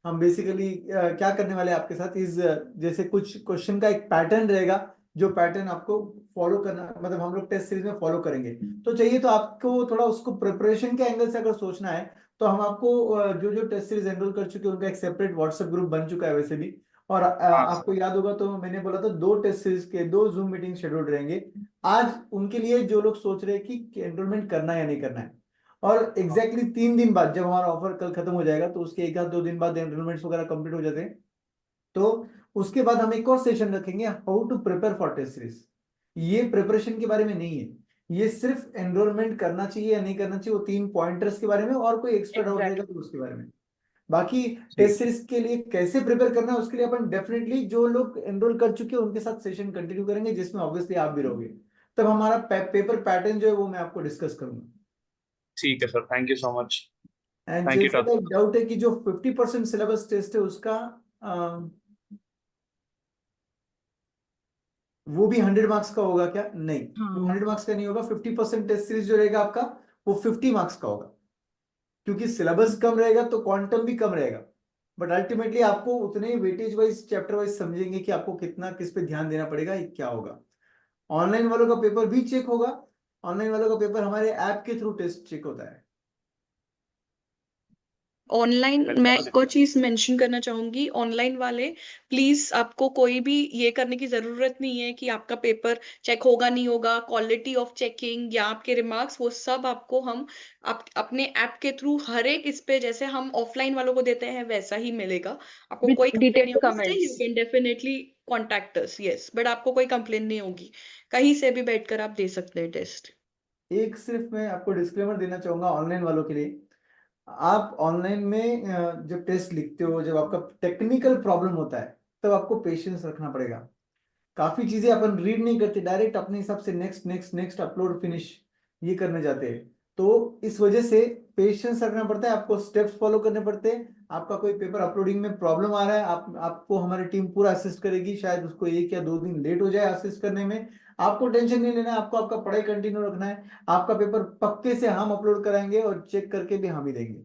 हम बेसिकली क्या करने वाले हैं आपके साथ इस जैसे कुछ क्वेश्चन का एक पैटर्न रहेगा, जो पैटर्न आपको फॉलो करना, मतलब हम लोग टेस्ट सीरीज में फॉलो करेंगे। तो चाहिए तो आपको थोड़ा उसको प्रिपरेशन के एंगल से अगर सोचना है, तो हम आपको जो जो टेस्ट सीरीज एनरोल कर चुके हैं उनका एक सेपरेट व्हाट्सएप ग्रुप बन चुका है वैसे भी। और हाँ आपको याद होगा तो मैंने बोला था 2 टेस्ट सीरीज के 2 जूम मीटिंग शेड्यूल रहेंगे आज उनके लिए, जो लोग सोच रहे हैं कि एनरोलमेंट करना है या नहीं करना है। और एग्जैक्टली 3 दिन बाद, जब हमारा ऑफर कल खत्म हो जाएगा, तो उसके 1 या 2 दिन बाद एनरोलमेंट्स वगैरह कंप्लीट हो जाते हैं, तो उसके बाद हम एक और सेशन रखेंगे, how to prepare for test series. ये प्रिपरेशन के बारे में नहीं है, ये सिर्फ एनरोलमेंट करना चाहिए या नहीं करना चाहिए वो 3 पॉइंटर्स के बारे में, और कोई एक्स्ट्रा डाउट रहेगा Exactly. तो उसके बारे में। बाकी ठीक। टेस्ट सीरीज के लिए कैसे प्रिपेयर करना है उसके लिए अपन डेफिनेटली जो लोग एनरोल कर चुके हैं उनके साथ सेशन कंटिन्यू करेंगे, जिसमें ऑब्वियसली आप भी रहोगे। तब हमारा पेपर पैटर्न जो है वो मैं आपको डिस्कस करूंगा। ठीक है sir, thank you so much. And thank you जैसे का डॉक्टर। एक डाउट है कि जो 50% सिलेबस टेस्ट है उसका वो भी 100 मार्क्स का होगा क्या? नहीं, वो हाँ 100 मार्क्स का नहीं होगा। 50% टेस्ट सीरीज जो रहेगा आपका, वो 50 मार्क्स का होगा, क्योंकि सिलेबस कम रहेगा तो क्वांटम भी कम रहेगा। बट अल्टीमेटली आपको उतने वेटेज वाइज, चैप्टर वाइज समझेंगे कि आपको कितना किस पे ध्यान देना पड़ेगा, ये क्या होगा। ऑनलाइन वालों का पेपर भी चेक होगा। ऑनलाइन वालों का पेपर हमारे ऐप के थ्रू टेस्ट चेक होता है। ऑनलाइन मैं वेलकम एक और चीज मेंशन करना चाहूंगी, ऑनलाइन वाले प्लीज आपको कोई भी ये करने की जरूरत नहीं है कि आपका पेपर चेक होगा नहीं होगा, क्वालिटी ऑफ चेकिंग या आपके रिमार्क्स वो सब आपको हम अपने ऐप के थ्रू हर एक इस पे जैसे हम ऑफलाइन वालों को देते हैं वैसा ही मिलेगा। आपको With कोई कंप्लेन नहीं detailed होगी, still you comments. Can definitely contact us, yes, but आपको कोई कंप्लेन नहीं होगी, कहीं से भी बैठकर आप दे सकते हैं टेस्ट। एक सिर्फ मैं आपको डिस्क्लेमर देना चाहूंगा ऑनलाइन वालों के लिए। आप ऑनलाइन में जब टेस्ट लिखते हो, जब आपका टेक्निकल प्रॉब्लम होता है, तब आपको पेशेंस रखना पड़ेगा। काफी चीजें अपन रीड नहीं करते, डायरेक्ट अपने हिसाब से next next next upload finish ये करने जाते हैं। तो इस वजह से पेशेंस रखना पड़ता है, आपको स्टेप्स फॉलो करने पड़ते हैं। आपका कोई पेपर अपलोडिंग में प्रॉब्लम आ रहा है, आपको हमारी टीम पूरा असिस्ट करेगी, शायद उसको 1 या 2 दिन लेट हो जाए असिस्ट करने में। आपको टेंशन नहीं लेना है, आपको आपका पढ़ाई कंटिन्यू रखना है। आपका पेपर पक्के से हम अपलोड कराएंगे और चेक करके भी हम ही देंगे।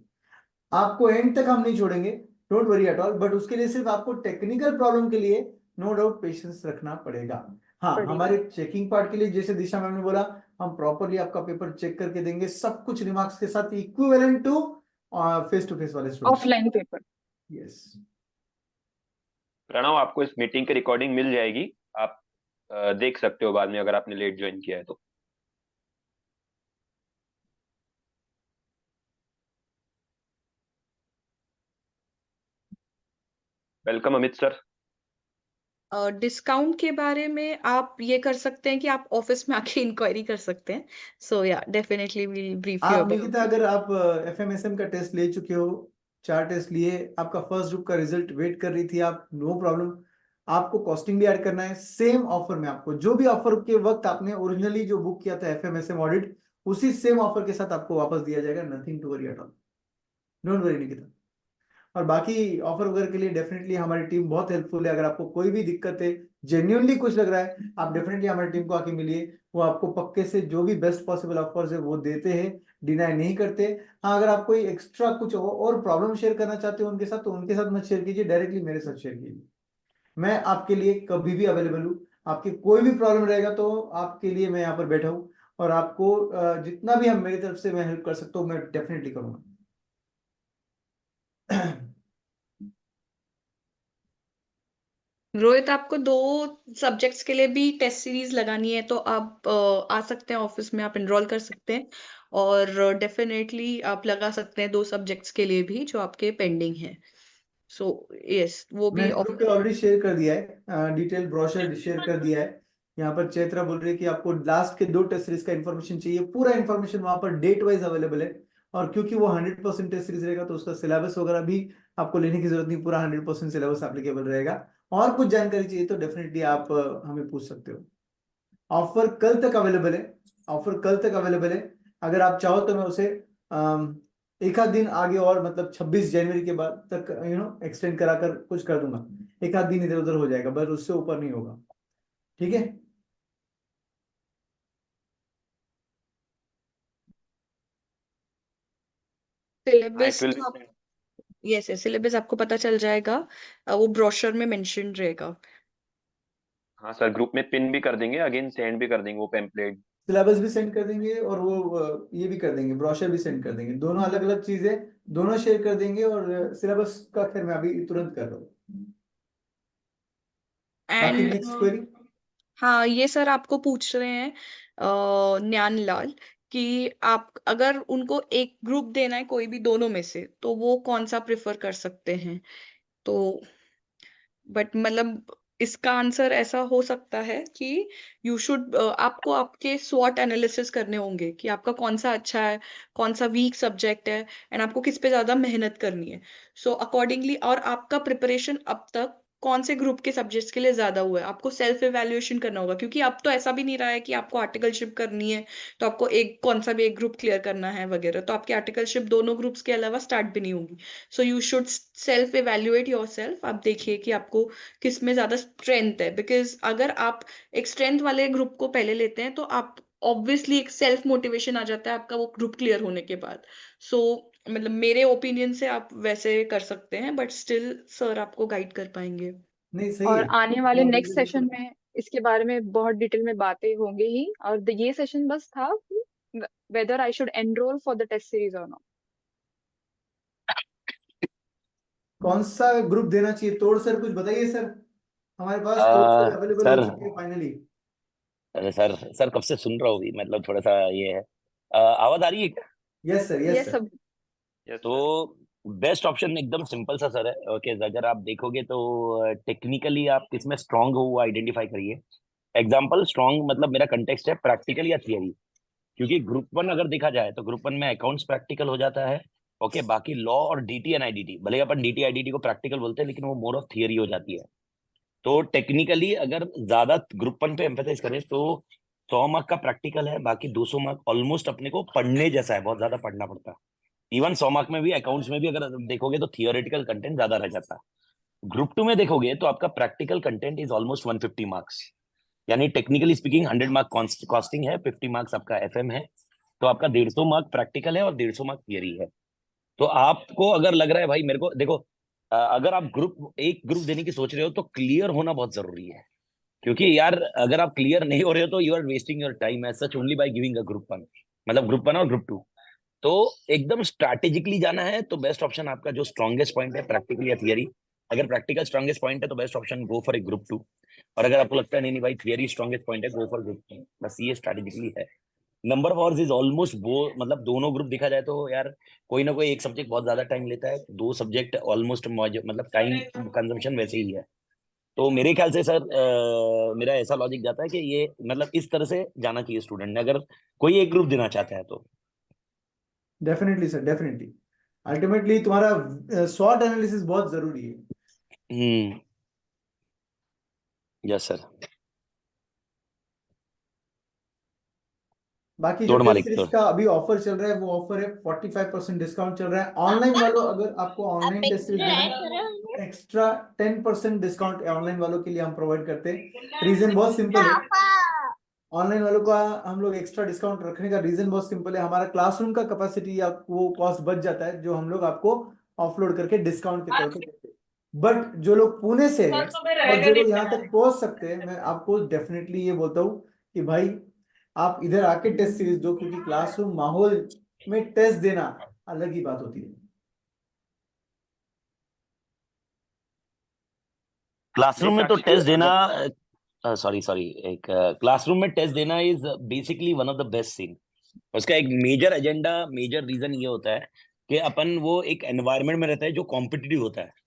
आपको एंड तक हम नहीं छोड़ेंगे, don't worry at all. But उसके लिए सिर्फ आपको टेक्निकल प्रॉब्लम के लिए नो डाउट पेशेंस रखना पड़ेगा। हाँ, पड़ेगा। हमारे चेकिंग पार्ट के लिए जैसे दिशा मैम ने बोला, हम प्रॉपरली आपका पेपर चेक करके देंगे, सब कुछ रिमार्क्स के साथ, इक्विवेलेंट टू फेस वाले students. Offline paper. Yes. Pranav, आपको इस मीटिंग की रिकॉर्डिंग मिल जाएगी। आप देख सकते हो बाद में, अगर आपने लेट ज्वाइन किया है तो। Welcome Amit sir. डिस्काउंट के बारे में आप ये कर सकते हैं कि आप ऑफिस में आके इंक्वायरी कर सकते हैं. सो या डेफिनेटली विल ब्रीफ यू आप अबाउट निकिता, इट. अगर आप FMSM का टेस्ट ले चुके हो, 4 टेस्ट लिए, आपका फर्स्ट ग्रुप का रिजल्ट वेट कर रही थी आप, नो प्रॉब्लम. आपको कॉस्टिंग भी ऐड करना है सेम ऑफर में. आपको जो भी ऑफर के वक्त आपने ओरिजिनली जो बुक किया था FMSM ऑडिट, उसी सेम ऑफर के साथ आपको वापस दिया जाएगा. Nothing to worry at all, don't worry Nikita. और बाकी ऑफर वगैरह के लिए डेफिनेटली हमारी टीम बहुत हेल्पफुल है. अगर आपको कोई भी दिक्कत है, जेन्युइनली कुछ लग रहा है, आप डेफिनेटली हमारी टीम को आके मिलिए. वो आपको पक्के से जो भी बेस्ट पॉसिबल ऑफर्स है वो देते हैं, डिनाई नहीं करते. हाँ, अगर आप कोई एक्स्ट्रा कुछ और प्रॉब्लम शेयर करना चाहते हो उनके साथ, तो उनके साथ मत शेयर कीजिए, डायरेक्टली मेरे साथ शेयर कीजिए. मैं आपके लिए कभी भी अवेलेबल हूँ. आपकी कोई भी प्रॉब्लम रहेगा तो आपके लिए मैं यहाँ पर बैठा हूँ. और आपको जितना भी हम मेरी तरफ से मैं हेल्प कर सकता हूँ, मैं डेफिनेटली करूँगा. रोहित, आपको 2 सब्जेक्ट्स के लिए भी टेस्ट सीरीज लगानी है तो आप आ सकते हैं ऑफिस में, आप एनरोल कर सकते हैं. और डेफिनेटली आप लगा सकते हैं 2 सब्जेक्ट्स के लिए भी जो आपके पेंडिंग है. सो यस, वो भी मैंने ग्रुप पे ऑलरेडी शेयर कर दिया है, डिटेल ब्रोशर शेयर कर दिया है. यहाँ पर चैत्रा बोल रही है कि आपको लास्ट के 2 टेस्ट सीरीज का इन्फॉर्मेशन चाहिए. पूरा इन्फॉर्मेशन वहां पर डेट वाइज अवेलेबल है. और क्योंकि वो 100% टेस्ट सीरीज रहेगा, तो उसका सिलेबस वगैरह भी आपको लेने की जरूरत नहीं. पूरा 100% सिलेबस एप्लीकेबल रहेगा. और कुछ जानकारी चाहिए तो डेफिनेटली आप हमें पूछ सकते हो. ऑफर कल तक अवेलेबल है. ऑफर कल तक अवेलेबल है. अगर आप चाहो तो मैं उसे एक आध दिन आगे और, मतलब 26 जनवरी के बाद तक एक्सटेंड कराकर कुछ कर दूंगा. एक आध दिन इधर उधर हो जाएगा, बस उससे ऊपर नहीं होगा. ठीक है. Syllabus will. जो आप यस है, सिलेबस आपको पता चल जाएगा. वो ब्रोशर में मेंशन रहेगा. हाँ सर, ग्रुप में पिन भी कर देंगे, अगेन सेंड भी कर देंगे वो पेम्पलेट. सिलेबस भी सेंड कर देंगे और वो ये भी कर देंगे, ब्रोशर भी सेंड कर देंगे. दोनों अलग अलग चीजें, दोनों शेयर कर देंगे. और सिलेबस का खैर मैं अभी तुरंत कर रहा हूँ. बाकी एंड नेक्स्ट क्वेरी. हाँ, ये सर आपको पूछ रहे हैं न्यान लाल कि आप अगर उनको एक ग्रुप देना है कोई भी दोनों में से तो वो कौन सा प्रेफर कर सकते हैं. तो बट मतलब इसका आंसर ऐसा हो सकता है कि यू शुड आपको आपके स्वॉट एनालिसिस करने होंगे कि आपका कौन सा अच्छा है, कौन सा वीक सब्जेक्ट है, एंड आपको किस पे ज्यादा मेहनत करनी है. सो अकॉर्डिंगली, और आपका प्रिपरेशन अब तक कौन से ग्रुप के सब्जेक्ट्स के लिए ज्यादा हुआ है, आपको सेल्फ इवैल्यूएशन करना होगा. क्योंकि अब तो ऐसा भी नहीं रहा है कि आपको आर्टिकलशिप करनी है तो आपको एक कौन सा भी एक ग्रुप क्लियर करना है वगैरह. तो आपकी आर्टिकलशिप दोनों ग्रुप्स के अलावा स्टार्ट भी नहीं होगी. So you should self evaluate your self. आप देखिए कि आपको किस में ज्यादा स्ट्रेंथ है. बिकॉज अगर आप एक स्ट्रेंथ वाले ग्रुप को पहले लेते हैं तो आप ऑब्वियसली एक सेल्फ मोटिवेशन आ जाता है आपका वो ग्रुप क्लियर होने के बाद. सो मतलब मेरे ओपिनियन से आप वैसे कर सकते हैं, बट स्टिल सर आपको गाइड कर पाएंगे. नहीं, सही और है. आने वाले तो नेक्स्ट सेशन में इसके बारे में बहुत डिटेल में बातें होंगी ही. और ये सेशन बस था whether I should enroll for the test series और नॉट. कौन सा ग्रुप देना चाहिए, तोड़ सर कुछ बताइए सर. हमारे पास तोड़ सर अवेलेबल हो सर चुके हैं फाइनली. अरे सर सर कब से सुन रहा हूँ भी, मतलब थोड़ा सा ये है. आवाज आ रही है क्या? यस सर, ये यस सर. सब यस सर. तो बेस्ट ऑप्शन एकदम सिंपल सा सर है. ओके, अगर आप देखोगे तो टेक्निकली आप किसमें स्ट्रांग हो वो आइडेंटिफाई करिए. एग्जाम्पल स्ट्रांग मतलब मेरा कंटेक्स्ट है प्रैक्टिकल या थियरी. क्योंकि ग्रुप 1 अगर देखा जाए तो ग्रुप 1 में अकाउंट्स प्रैक्टिकल हो जाता है. ओके, बाकी लॉ और डीटी एंड आईडीटी, भले अपन डीटी आईडीटी को प्रैक्टिकल बोलते हैं लेकिन वो मोर ऑफ थियरी हो जाती है. तो टेक्निकली अगर ज्यादा ग्रुप 1 पे एम्फेसाइज करें तो 100 मार्क का प्रैक्टिकल है, बाकी 200 मार्क ऑलमोस्ट अपने को पढ़ने जैसा है, बहुत ज्यादा पढ़ना पड़ता है. इवन 100 मार्क में भी अकाउंट्स में भी अगर देखोगे तो थियोरेटिकल कंटेंट ज्यादा रह जाता है. ग्रुप 2 में देखोगे तो आपका practical content is almost 150 marks. यानी टेक्निकली स्पीकिंग 100 मार्क कॉस्टिंग है, 50 मार्क्स आपका एफएम है. तो आपका 150 मार्क प्रैक्टिकल है और 150 मार्क थियरी है. तो आपको अगर लग रहा है भाई मेरे को देखो, अगर आप एक ग्रुप देने की सोच रहे हो तो क्लियर होना बहुत जरूरी है. क्योंकि यार अगर आप क्लियर नहीं हो रहे हो तो you are wasting your time as such only by giving a group 1, मतलब ग्रुप 1 और ग्रुप 2. तो एकदम स्ट्रैटेजिकली जाना है तो बेस्ट ऑप्शन आपका जो स्ट्रॉन्गेस्ट पॉइंट है प्रैक्टिकल या थियरी. अगर प्रैक्टिकल स्ट्रॉन्गेस्ट पॉइंट है तो best option go for a group 2. और अगर आपको लगता है नहीं नहीं भाई थियरी स्ट्रॉन्गेस्ट पॉइंट है, गो फॉर ग्रुप 2. बस ये स्ट्रैटेजिकली है. नंबर ऑफ इज ऑलमोस्ट वो, मतलब दोनों ग्रुप देखा जाए तो यार कोई ना कोई एक सब्जेक्ट बहुत ज्यादा टाइम लेता है, 2 सब्जेक्ट ऑलमोस्ट मतलब टाइम कंजम्पशन वैसे ही है. तो मेरे ख्याल से सर मेरा ऐसा लॉजिक जाता है कि ये मतलब इस तरह से जाना चाहिए स्टूडेंट ने, अगर कोई एक ग्रुप देना चाहता है तो। Definitely sir, definitely. अल्टीमेटली तुम्हारा शॉर्ट एनालिसिस बहुत जरूरी है। हम्म। Yes sir. बाकी जो तोड़ टेस्ट मालिक सीरीज तोड़। का अभी ऑफर चल रहा है, वो ऑफर है 45% डिस्काउंट चल रहा है ऑनलाइन वालों। अगर आपको ऑनलाइन टेस्ट सीरीज देना है, एक्स्ट्रा 10% डिस्काउंट ऑनलाइन वालों के लिए हम प्रोवाइड करते हैं। रीजन बहुत सिंपल है, ऑनलाइन वालों का हम लोग एक्स्ट्रा डिस्काउंट रखने का रीजन बहुत सिंपल है। हमारा क्लासरूम का कैपेसिटी या वो कॉस्ट बच जाता है, जो हम लोग आपको ऑफलोड करके डिस्काउंट के तौर पे देते हैं। बट जो लोग पुणे से है और जो लोग यहाँ तक पहुंच सकते हैं, मैं आपको डेफिनेटली ये बोलता हूँ कि भाई आप इधर आके टेस्ट सीरीज दो, क्योंकि क्लासरूम माहौल में टेस्ट देना अलग ही बात होती है। क्लासरूम में तो साक्षी, टेस्ट देना, अगर सॉरी एक क्लासरूम में टेस्ट देना is basically one of the best thing. उसका एक मेजर एजेंडा, मेजर रीजन ये होता है कि अपन वो एक एनवायरनमेंट में रहता है जो कॉम्पिटिटिव होता है।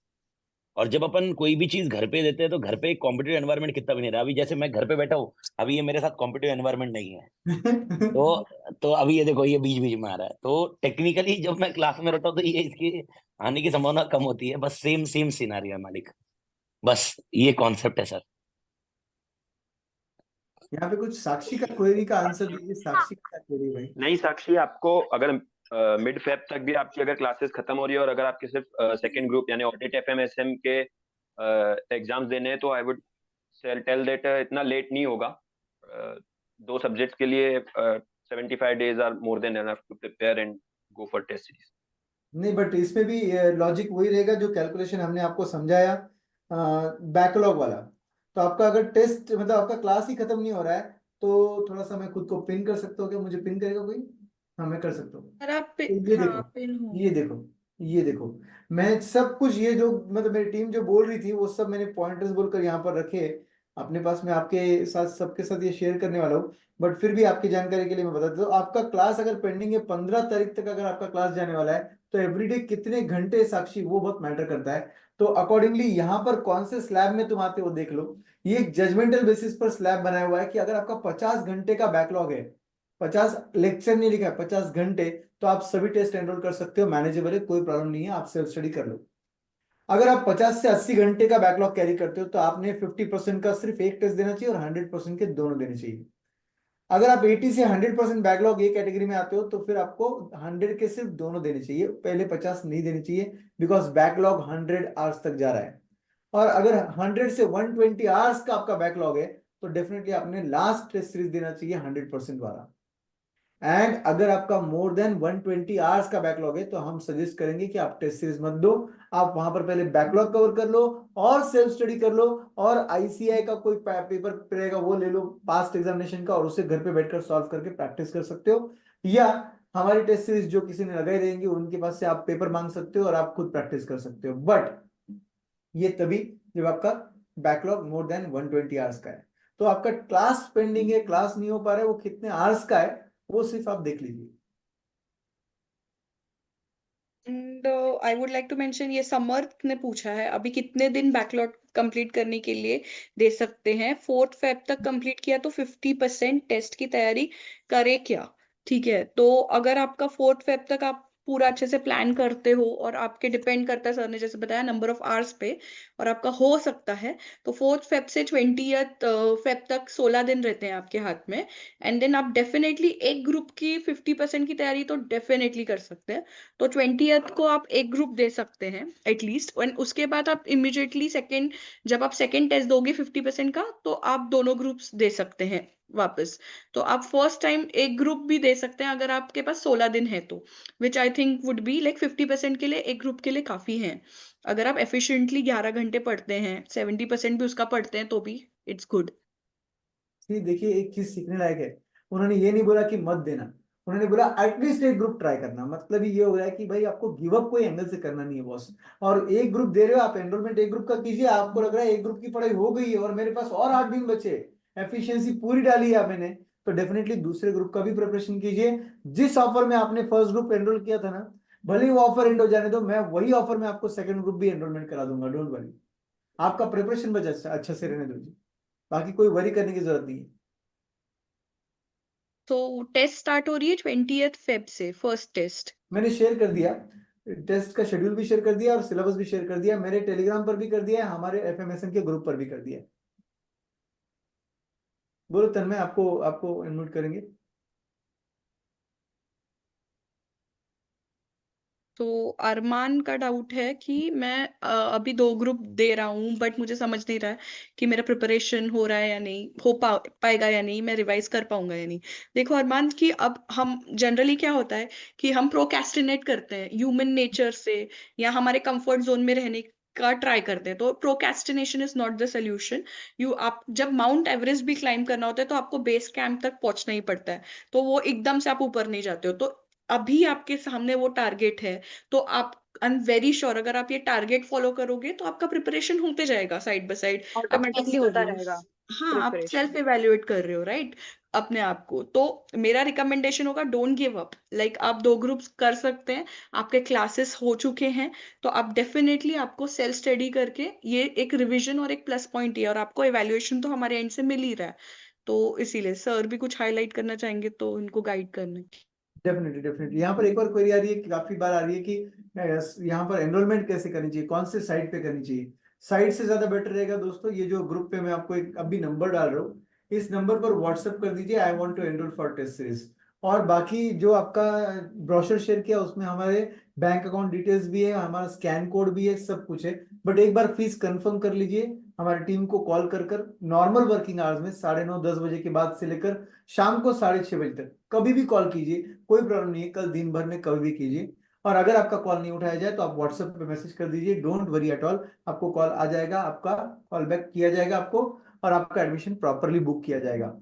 और जब अपन कोई भी चीज घर पे देते हैं तो घर पे एक कॉम्पिटिटिव एनवायरनमेंट कितना भी नहीं रहा। अभी जैसे मैं घर पे बैठा हूँ, अभी ये मेरे साथ कॉम्पिटिटिव एनवायरनमेंट नहीं है। तो अभी ये देखो, ये बीच बीच में आ रहा है। तो टेक्निकली जब मैं क्लास में रहता हूँ तो ये इसकी आने की संभावना कम होती है। बस सेम सेम सिनारियो है मालिक, बस ये कॉन्सेप्ट है सर। यहाँ पे कुछ साक्षी का क्वेरी का आंसर दीजिए। साक्षी का क्वेरी भाई। नहीं साक्षी, आपको अगर मिड फेब तक भी आपकी अगर क्लासेस खत्म हो रही है और अगर आपके सिर्फ सेकंड ग्रुप यानी ऑडिट एफएमएसएम के एग्जाम्स देने हैं, तो आई वुड टेल दैट इतना लेट नहीं होगा। दो सब्जेक्ट्स के लिए 75 days are more than enough to prepare and go for test series. नहीं, बट इसमें भी लॉजिक वही रहेगा जो कैलकुलेशन हमने आपको समझाया बैकलॉग वाला। तो आपका अगर टेस्ट मतलब आपका क्लास ही खत्म नहीं हो रहा है, तो थोड़ा सा मैं खुद को पिन कर सकता हूँ क्या? मुझे पिन करेगा कोई? हाँ, मैं कर सकता हूँ। अगर आप तो ये हाँ देखो, पिन हो। ये देखो, ये देखो। मैं सब कुछ ये जो मतलब मेरी टीम जो बोल रही थी, वो सब मैंने पॉइंटर्स बोलकर यहाँ पर रखे अपने पास। मैं आपके साथ सबके साथ ये शेयर करने वाला हूँ, बट फिर भी आपकी जानकारी के लिए मैं बता देता हूँ। आपका क्लास अगर पेंडिंग है 15 तारीख तक, अगर आपका क्लास जाने वाला है, तो एवरीडे कितने घंटे साक्षी, वो बहुत मैटर करता है। तो अकॉर्डिंगली यहाँ पर कौन से स्लैब में तुम आते हो देख लो। ये एक जजमेंटल बेसिस पर स्लैब बनाया हुआ है कि अगर आपका 50 घंटे का बैकलॉग है, 50 लेक्चर नहीं लिखा है, 50 घंटे, तो आप सभी टेस्ट एनरोल कर सकते हो। मैनेजेबल है, कोई प्रॉब्लम नहीं है, आप सेल्फ स्टडी कर लो। अगर आप 50 से 80 घंटे का बैकलॉग कैरी करते हो, तो आपने 50% का सिर्फ एक टेस्ट देना चाहिए और 100% के दोनों देने चाहिए। अगर आप 80 से 100% बैकलॉग एक कैटेगरी में आते हो, तो फिर आपको 100 के सिर्फ दोनों देने चाहिए, पहले 50 नहीं देने चाहिए, बिकॉज बैकलॉग 100 आवर्स तक जा रहा है। और अगर 100 से 120 आवर्स का आपका बैकलॉग है, तो डेफिनेटली आपने लास्ट टेस्ट सीरीज देना चाहिए 100% वाला। एंड अगर आपका मोर देन 120 आवर्स का बैकलॉग है, तो हम सजेस्ट करेंगे कि आप टेस्ट सीरीज मत दो। आप वहां पर पहले बैकलॉग कवर कर लो और सेल्फ स्टडी कर लो, और आईसीआई का कोई पेपर रहेगा वो ले लो पास्ट एग्जामिनेशन का, और उसे घर पे बैठकर सॉल्व करके प्रैक्टिस कर सकते हो। या हमारी टेस्ट सीरीज जो किसी ने लगाई रहेंगी, उनके पास से आप पेपर मांग सकते हो और आप खुद प्रैक्टिस कर सकते हो। बट ये तभी जब आपका बैकलॉग मोर देन 120 आवर्स का है। तो आपका क्लास पेंडिंग है, क्लास नहीं हो पा रहा है, वो कितने आवर्स का है, वो सिर्फ आप देख लीजिए। And I would like to mention, ये समर्थ ने पूछा है अभी कितने दिन बैकलॉग कंप्लीट करने के लिए दे सकते हैं। 4 फेब तक कंप्लीट किया तो 50% टेस्ट की तैयारी करे क्या? ठीक है, तो अगर आपका 4 फेब तक आप पूरा अच्छे से प्लान करते हो, और आपके डिपेंड करता है, सर ने जैसे बताया, नंबर ऑफ आवर्स पे, और आपका हो सकता है, तो 4 फेब से 20th फेब तक 16 दिन रहते हैं आपके हाथ में। एंड देन आप डेफिनेटली एक ग्रुप की 50% की तैयारी तो डेफिनेटली कर सकते हैं। तो 20th को आप एक ग्रुप दे सकते हैं एटलीस्ट। एंड उसके बाद आप इमिडिएटली सेकेंड, जब आप सेकेंड टेस्ट दोगे 50% का, तो आप दोनों ग्रुप्स दे सकते हैं वापस। तो आप फर्स्ट टाइम एक ग्रुप भी दे सकते हैं अगर आपके पास 16 दिन है तो, which I think would be like 50% के लिए एक ग्रुप के लिए काफी है। अगर आप एफिशिएंटली 11 घंटे पढ़ते हैं, 70% भी उसका पढ़ते हैं, तो भी इट्स गुड। देखिए, एक चीज सीखने लायक है। उन्होंने ये नहीं बोला कि मत देना, उन्होंने बोला एटलीस्ट एक ग्रुप ट्राई करना। मतलब ये हो रहा है कि भाई आपको गिव अप कोई एंगल से करना नहीं है बॉस। और एक ग्रुप दे रहे हो आप, एनरोलमेंट एक ग्रुप का कीजिए। आपको लग रहा है एक ग्रुप की पढ़ाई हो गई है और मेरे पास और 8 दिन बचे, एफिशिएंसी पूरी डाली है मैंने, तो डेफिनेटली दूसरे ग्रुप का भी प्रिपरेशन कीजिए। जिस ऑफर में आपने फर्स्ट ग्रुप एनरोल किया था ना, भले ही वो ऑफर एंड हो जाने दो, मैं वही ऑफर में आपको सेकंड ग्रुप भी एनरोलमेंट करा दूंगा, डोंट वरी। आपका प्रिपरेशन बस अच्छा से रहने दो जी, बाकी कोई वरी करने की जरूरत नहीं है। तो टेस्ट स्टार्ट हो रही है 20th फेब से, फर्स्ट टेस्ट। मैंने शेयर कर दिया, टेस्ट का शेड्यूल भी शेयर कर दिया और सिलेबस भी शेयर कर दिया, मेरे टेलीग्राम पर भी कर दिया है, हमारे एफएमएसएम के ग्रुप पर भी कर दिया है। बोलो तन्मय, आपको आपको इनवाइट करेंगे। तो अरमान का डाउट है कि मैं अभी 2 ग्रुप दे रहा हूँ, बट मुझे समझ नहीं रहा है कि मेरा प्रिपरेशन हो रहा है या नहीं, हो पाएगा या नहीं, मैं रिवाइज कर पाऊंगा या नहीं। देखो अरमान, कि अब हम जनरली क्या होता है कि हम प्रोक्रेस्टिनेट करते हैं ह्यूमन नेचर से, या हमारे कंफर्ट जोन में रहने का ट्राई करते हैं। तो procrastination is not the solution. आप जब माउंट एवरेस्ट भी क्लाइम करना होता है तो आपको बेस कैंप तक पहुंचना ही पड़ता है, तो वो एकदम से आप ऊपर नहीं जाते हो। तो अभी आपके सामने वो टारगेट है, तो आप, आई एम वेरी श्योर, अगर आप ये टारगेट फॉलो करोगे तो आपका प्रिपरेशन होते जाएगा साइड बाय साइड। आप टेस्ट ऑटोमेटिकली कर होता रहे हो, रहेगा हाँ, आप प्रिपरेशन। सेल्फ इवेल्युएट कर रहे हो, राइट, अपने आप को। तो मेरा रिकमेंडेशन होगा, डोंट गिव अप। लाइक आप 2 ग्रुप्स कर सकते हैं, आपके क्लासेस हो चुके हैं, तो आप डेफिनेटली, आपको सेल्फ स्टडी करके ये एक रिवीजन और एक प्लस पॉइंट है, और आपको इवेल्युएशन तो हमारे एंड से मिल ही रहा है। तो इसीलिए सर भी कुछ हाईलाइट करना चाहेंगे तो उनको गाइड करना। डेफिनेटली डेफिनेटली, यहाँ पर एक और क्वेरी आ रही है, काफी बार आ रही है कि यहाँ पर एनरोलमेंट कैसे करनी चाहिए, कौन से साइट पे करनी चाहिए। साइट से ज्यादा बेटर रहेगा दोस्तों, ये जो ग्रुप पे मैं आपको एक अभी नंबर डाल रहा हूँ, इस नंबर पर व्हाट्सएप कर दीजिए, I want to enroll for test series. और बाकी जो आपका ब्रोशर शेयर किया उसमें हमारे बैंक अकाउंट डिटेल्स भी है, हमारा स्कैन कोड भी है, सब कुछ है। बट एक बार फीस कंफर्म कर लीजिए, हमारी टीम को कॉल कर कर नॉर्मल वर्किंग आवर्स में 9:30-10 बजे के बाद से लेकर शाम को 6:30 बजे तक कभी भी कॉल कीजिए, कोई प्रॉब्लम नहीं है, कल दिन भर में कभी भी कीजिए। और अगर आपका कॉल नहीं उठाया जाए तो आप व्हाट्सएप पे मैसेज कर दीजिए, डोंट वरी एट ऑल, आपको कॉल आ जाएगा, आपका कॉल बैक किया जाएगा आपको, और आपका एडमिशन प्रॉपरली बुक किया जाएगा।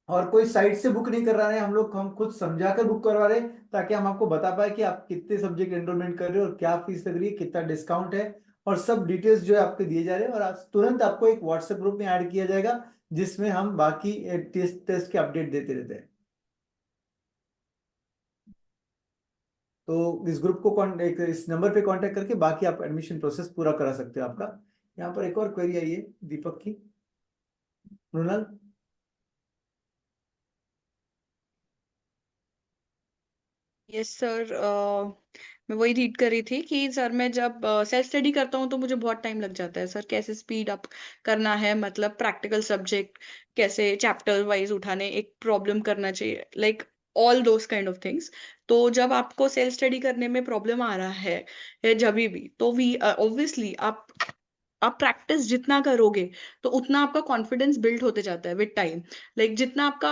और कोई साइट से बुक नहीं कर रहा है हम लोग, हम खुद समझा कर बुक करवा रहे हैं, ताकि हम आपको बता पाए कि आप कितने सब्जेक्ट एनरोलमेंट कर रहे हो और क्या फीस लग रही है, कितना डिस्काउंट है, और सब डिटेल्स जो है आपको दिए जा रहे हैं। और आज तुरंत आपको एक व्हाट्सएप ग्रुप में ऐड किया जाएगा, जिसमें हम बाकी टेस्ट के अपडेट देते रहते हैं। तो इस ग्रुप को इस नंबर पे कांटेक्ट करके बाकी आप एडमिशन प्रोसेस पूरा करा सकते हो आपका। यहाँ पर एक और क्वेरी आई है दीपक की, मृणाल। यस सर, मैं वही रीड कर रही थी कि सर, मैं जब सेल्फ स्टडी करता हूँ तो मुझे बहुत टाइम लग जाता है सर। कैसे स्पीड अप करना है, मतलब प्रैक्टिकल सब्जेक्ट कैसे चैप्टर वाइज उठाने, एक प्रॉब्लम करना चाहिए, like all those kind of things. तो जब आपको सेल्फ स्टडी करने में प्रॉब्लम आ रहा है जब भी, तो वी ऑब्वियसली आप प्रैक्टिस जितना करोगे तो उतना आपका कॉन्फिडेंस बिल्ड होते जाता है विद टाइम। लाइक जितना आपका,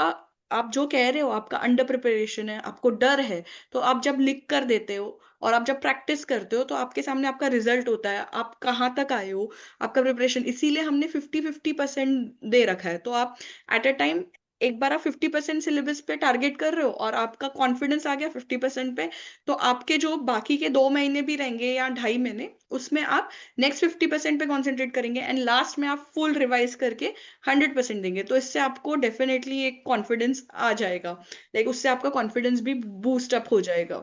आप जो कह रहे हो आपका अंडर प्रिपरेशन है, आपको डर है, तो आप जब लिख कर देते हो और आप जब प्रैक्टिस करते हो तो आपके सामने आपका रिजल्ट होता है, आप कहाँ तक आए हो, आपका प्रिपरेशन। इसीलिए हमने 50-50% दे रखा है। तो आप एट अ टाइम, एक बार आप 50% सिलेबस पे टारगेट कर रहे हो और आपका कॉन्फिडेंस आ गया 50% पे, तो आपके जो बाकी के 2 महीने भी रहेंगे या 2.5 महीने, उसमें आप नेक्स्ट 50% पे कॉन्सेंट्रेट करेंगे, एंड लास्ट में आप फुल रिवाइज करके 100% देंगे। तो इससे आपको डेफिनेटली एक कॉन्फिडेंस आ जाएगा, लाइक उससे आपका कॉन्फिडेंस भी बूस्ट अप हो जाएगा।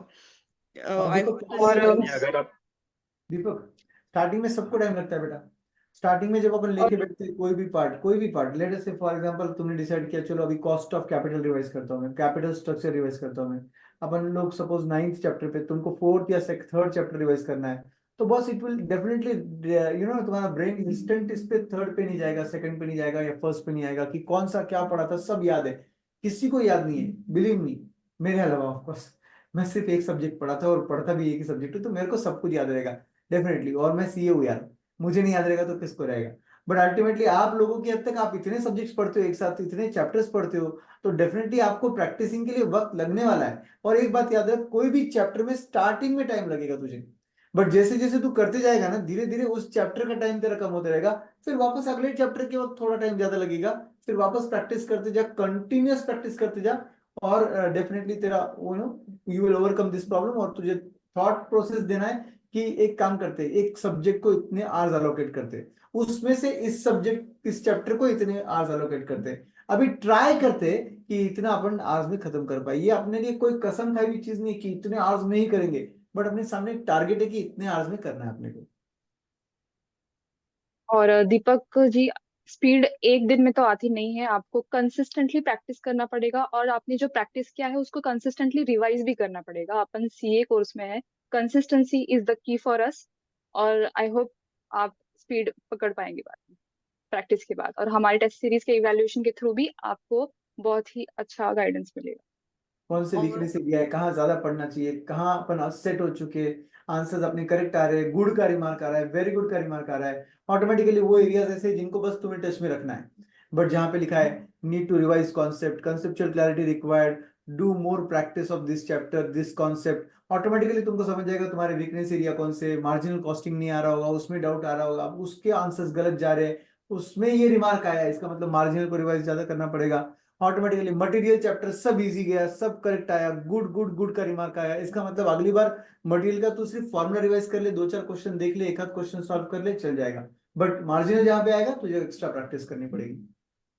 और आई दीपक होप पता है और क्या है? अगर आप दीपक, स्टार्टिंग में सबको टाइम लगता है बेटा। स्टार्टिंग में जब अपन लेके बैठते हैं कोई भी पार्ट लेट अस से, फॉर एग्जांपल तुमने डिसाइड किया चलो अभी कॉस्ट ऑफ कैपिटल रिवाइज करता हूँ मैं, कैपिटल स्ट्रक्चर रिवाइज करता हूँ मैं। अपन लोग सपोज 9th चैप्टर पे, तुमको 4th या 3rd चैप्टर रिवाइज करना है, तो बस इट विल डेफिनेटली, तुम्हारा ब्रेन इंस्टेंट इस पे 3rd पे नहीं जाएगा, 2nd पे नहीं जाएगा या 1st पे नहीं आएगा कि कौन सा क्या पढ़ा था, सब याद है। किसी को याद नहीं है, बिलीव मी, मेरे अलावा ऑफकोर्स। मैं सिर्फ एक सब्जेक्ट पढ़ा था और पढ़ता भी एक ही सब्जेक्ट है, तो मेरे को सब कुछ याद रहेगा डेफिनेटली। और मैं सीए हूँ यार, मुझे नहीं याद रहेगा तो किसको रहेगा। बट अल्टीमेटली आप लोगों की हद तक, आप इतने सब्जेक्ट्स पढ़ते हो एक साथ, इतने चैप्टर्स पढ़ते हो, तो डेफिनेटली आपको प्रैक्टिसिंग के लिए वक्त लगने वाला है। और एक बात याद रख, कोई भी चैप्टर में स्टार्टिंग में टाइम लगेगा तुझे, बट जैसे जैसे तू करते जाएगा ना, धीरे धीरे उस चैप्टर का टाइम तेरा कम होता रहेगा, फिर वापस अगले चैप्टर के वक्त थोड़ा टाइम ज्यादा लगेगा, फिर वापस प्रैक्टिस करते जा, कंटिन्यूअस प्रैक्टिस करते जा, और डेफिनेटली तेरा you will overcome this problem. और तुझे थॉट प्रोसेस देना है कि एक काम करते, एक सब्जेक्ट को इतने आवर्स अलोकेट करते, उसमें से इस चैप्टर को इतने आवर्स अलोकेट करते, अभी ट्राई करते कि इतना अपन आवर्स में खत्म कर पाए। ये अपने लिए कोई कसम खाई हुई चीज नहीं कि इतने आवर्स में ही करेंगे, बट अपने सामने टारगेट है कि इतने आवर्स में करना है अपने को। और दीपक जी, स्पीड एक दिन में तो आती नहीं है, आपको कंसिस्टेंटली प्रैक्टिस करना पड़ेगा, और आपने जो प्रैक्टिस किया है उसको कंसिस्टेंटली रिवाइज भी करना पड़ेगा। अपन सीए कोर्स में है, consistency is the key for us. और आई होप आप स्पीड पकड़ पाएंगे बाद में, प्रैक्टिस के बाद, और हमारे टेस्ट सीरीज के इवैल्यूएशन के थ्रू भी आपको बहुत ही अच्छा गाइडेंस मिलेगा। कौन से और वीकनेस एरिया है, कहाँ ज्यादा पढ़ना चाहिए, कहाँ अपन अपसेट हो चुके, आंसर्स अपने करेक्ट आ रहे हैं, गुड का रिमार्क आ रहा है, वेरी गुड का रिमार्क आ रहा है, ऑटोमेटिकली वो एरियाज ऐसे हैं जिनको बस तुम्हें टच में रखना है। बट जहाँ पे लिखा है need to revise concept, conceptual clarity required, do more practice of this chapter, this concept, automatically तुमको समझ जाएगा तुम्हारे वीकनेस एरिया कौन से, मार्जिनल कॉस्टिंग नहीं आ रहा होगा, उसमें डाउट आ रहा होगा, अब उसके आंसर्स गलत जा रहे हैं, उसमें ये रिमार्क आया है, इसका मतलब मार्जिनल को रिवाइज ज्यादा करना पड़ेगा। ऑटोमेटिकली मटेरियल चैप्टर सब इजी गया, सब करेक्ट आया, गुड गुड गुड का रिमार्क आया, इसका मतलब अगली बार मटेरियल का तू सिर्फ फॉर्मूला रिवाइज कर ले, दो चार क्वेश्चन देख ले, एक आध क्वेश्चन सॉल्व कर ले, चल जाएगा। बट मार्जिनल जहां पे आएगा तुझे एक्स्ट्रा प्रैक्टिस करनी पड़ेगी,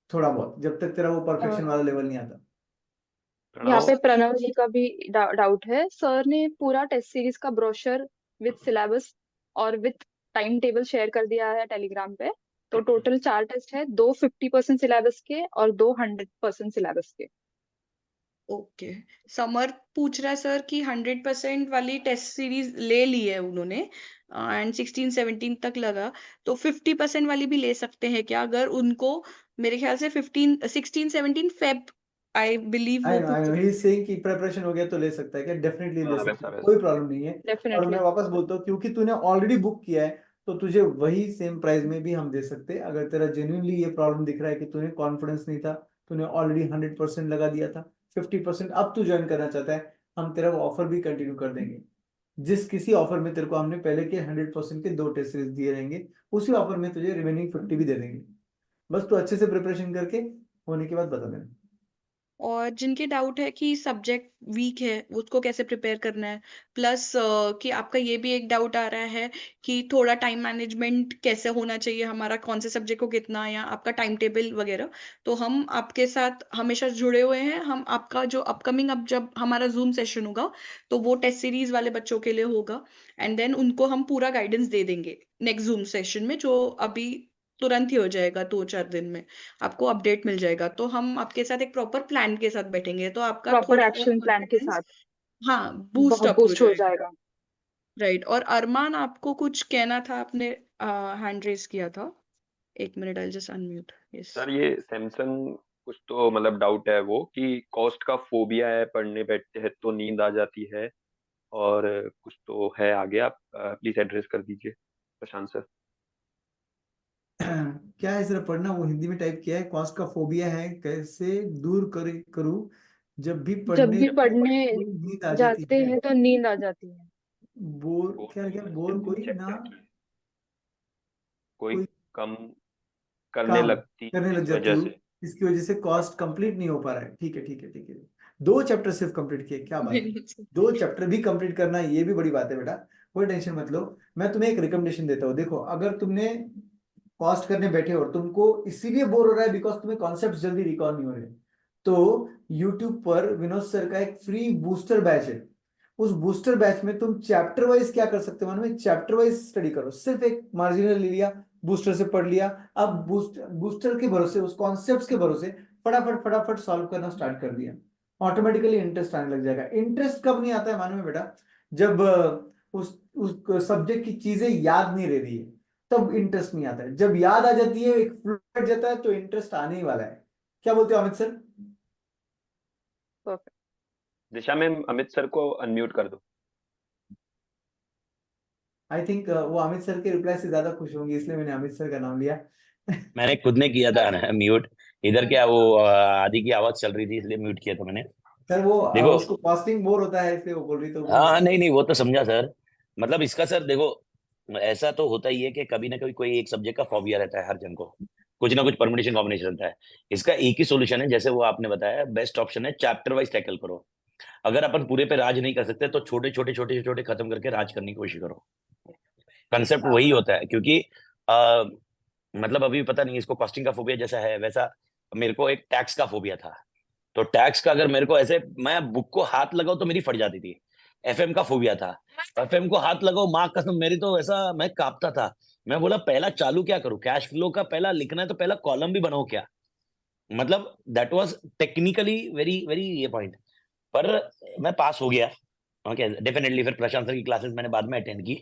थोड़ा बहुत, जब तक तेरा वो परफेक्शन वाला लेवल नहीं आता। यहाँ प्रणव, पे प्रणव जी का भी डाउट है। सर ने पूरा टेस्ट सीरीज का ब्रोशर विद सिलेबस और विद टाइम टेबल शेयर कर दिया है टेलीग्राम पे। तो टोटल 4 टेस्ट है, 2 50% सिलेबस के और 2 100% सिलेबस के। ओके, समर पूछ रहा है सर कि 100% वाली टेस्ट सीरीज ले ली है उन्होंने एंड 16-17 तक लगा, तो 50% वाली भी ले सकते हैं क्या, अगर उनको, मेरे ख्याल से 15-16-17 फेब आई बिलीव वो आई नो पूछ। ही सेइंग कि प्रिपरेशन हो गया तो ले सकता है क्या, डेफिनेटली ले हाँ सकता वैसा है, वैसा कोई प्रॉब्लम नहीं है। और मैं डेफिनेटली। वापस बोलता हूँ, क्योंकि तूने ऑलरेडी बुक किया है तो तुझे वही सेम प्राइस में भी हम दे सकते हैं। अगर तेरा जेन्युइनली ये प्रॉब्लम दिख रहा है कि तूने कॉन्फिडेंस नहीं था, तूने ऑलरेडी 100% लगा दिया था, 50% अब तू ज्वाइन करना चाहता है, हम तेरा वो ऑफर भी कंटिन्यू कर देंगे। जिस किसी ऑफर में तेरे को हमने पहले के 100% के 2 टेस्ट सीरीज दिए रहेंगे, उसी ऑफर में तुझे रिमेनिंग 50 भी दे देंगे। बस तू अच्छे से प्रिपरेशन करके होने के बाद बता देना। और जिनके डाउट है कि सब्जेक्ट वीक है उसको कैसे प्रिपेयर करना है, प्लस कि आपका ये भी एक डाउट आ रहा है कि थोड़ा टाइम मैनेजमेंट कैसे होना चाहिए हमारा, कौन से सब्जेक्ट को कितना, या आपका टाइम टेबल वगैरह, तो हम आपके साथ हमेशा जुड़े हुए हैं। हम आपका जो अपकमिंग, अब जब हमारा जूम सेशन होगा तो वो टेस्ट सीरीज वाले बच्चों के लिए होगा, एंड देन उनको हम पूरा गाइडेंस दे देंगे नेक्स्ट जूम सेशन में, जो अभी तुरंत ही हो जाएगा, 2-4 दिन में आपको अपडेट मिल जाएगा। तो हम आपके साथ एक प्रॉपर प्लान के साथ बैठेंगे, तो आपका प्रॉपर थोड़ा और एक्शन प्लान के कॉन्फिडेंस, साथ हाँ, बूस्ट बहुत अप हो बूस्ट हो जाएगा। जाएगा। राइट। और अरमान, आपको कुछ कहना था, आपने हैंड रेज किया था। 1 मिनट, आई जस्ट अनम्यूट। यस। सर ये सैमसंग, कुछ तो मतलब डाउट है वो कि कॉस्ट का फोबिया है, पढ़ने बैठते हैं तो नींद आ जाती है, और कुछ तो है आगे, आप प्लीज एड्रेस कर दीजिए प्रशांत सर। क्या है, जरा पढ़ना, वो हिंदी में टाइप किया है, कॉस्ट का फोबिया है, कैसे दूर करूं, जब भी जब पढ़ने भी पढ़ने कोई नींद आ जाती जाते है, हैं तो नींद आ जाती है। बोर, बोर क्या क्या, कोई बोर कोई ना, चैप्टर की कोई कोई कम करने काम लगती करने लग इस जाती वजह हूँ, से। इसकी वजह से कॉस्ट कंप्लीट नहीं हो पा रहा है। ठीक है ठीक है ठीक है, 2 चैप्टर सिर्फ कंप्लीट किए, क्या बात है, 2 चैप्टर भी कंप्लीट करना ये भी बड़ी बात है बेटा, कोई टेंशन मत लो। मैं तुम्हें एक रिकमेंडेशन देता हूँ, देखो अगर तुमने कॉस्ट करने बैठे हो और तुमको इसीलिए बोर हो रहा है बिकॉज तुम्हें कॉन्सेप्ट जल्दी रिकॉल नहीं हो रहे, तो यूट्यूब पर विनोद सर का एक फ्री बूस्टर बैच है। उस बूस्टर बैच में तुम चैप्टर वाइज क्या कर सकते हो, मालूम है, चैप्टर वाइज स्टडी करो, सिर्फ एक मार्जिनल ले लिया, बूस्टर से पढ़ लिया, अब बूस्टर के भरोसे, उस कॉन्सेप्ट्स के भरोसे फटाफट फटाफट सॉल्व करना स्टार्ट कर दिया, ऑटोमेटिकली इंटरेस्ट आने लग जाएगा। इंटरेस्ट कब नहीं आता है मालूम है बेटा, जब उस सब्जेक्ट की चीजें याद नहीं रह रही है, तब इंटरेस्ट नहीं आता है। जब याद आ जाती है, एक फ्लो बैठ जाता है, तो इंटरेस्ट आने ही वाला है। क्या बोलते हो अमित सर? परफेक्ट। दिशा मैम, अमित सर को अनम्यूट कर दो। आई थिंक वो अमित सर के रिप्लाई से ज्यादा खुश होंगे, इसलिए मैंने अमित सर का नाम लिया। मैंने खुद ने किया था म्यूट। इधर क्या वो आदि की आवाज चल रही थी इसलिए म्यूट किया था मैंने। सर वो देखो, उसको कॉस्टिंग बोर होता है इसलिए वो बोल रही, तो वो हाँ नहीं नहीं, वो तो समझा सर। मतलब इसका सर देखो, ऐसा तो होता ही है कि कभी ना कभी कोई एक सब्जेक्ट का फोबिया रहता है हर जन को, कुछ ना कुछ परमुटेशन कॉम्बिनेशन रहता है। इसका एक ही सोल्यूशन है, जैसे वो आपने बताया, बेस्ट ऑप्शन है चैप्टर वाइज टैकल करो। अगर अपन पूरे पे राज नहीं कर सकते तो छोटे छोटे छोटे छोटे खत्म करके राज करने की कोशिश करो। कंसेप्ट वही होता है, क्योंकि आ, मतलब अभी पता नहीं इसको कॉस्टिंग का फोबिया जैसा है वैसा मेरे को एक टैक्स का फोबिया था। तो टैक्स का अगर मेरे को ऐसे, मैं बुक को हाथ लगाऊं तो मेरी फट जाती थी। एफएम का फोबिया था, एफएम को हाथ लगाओ माँ कसम मेरी तो ऐसा मैं कांपता था। मैं बोला पहला चालू क्या करूं, कैश फ्लो का पहला लिखना है तो पहला कॉलम भी बनाओ क्या। मतलब that was technically very very ये पॉइंट। पर मैं पास हो गया। Okay definitely. फिर प्रशांत सर की क्लासेस मैंने बाद में अटेंड की,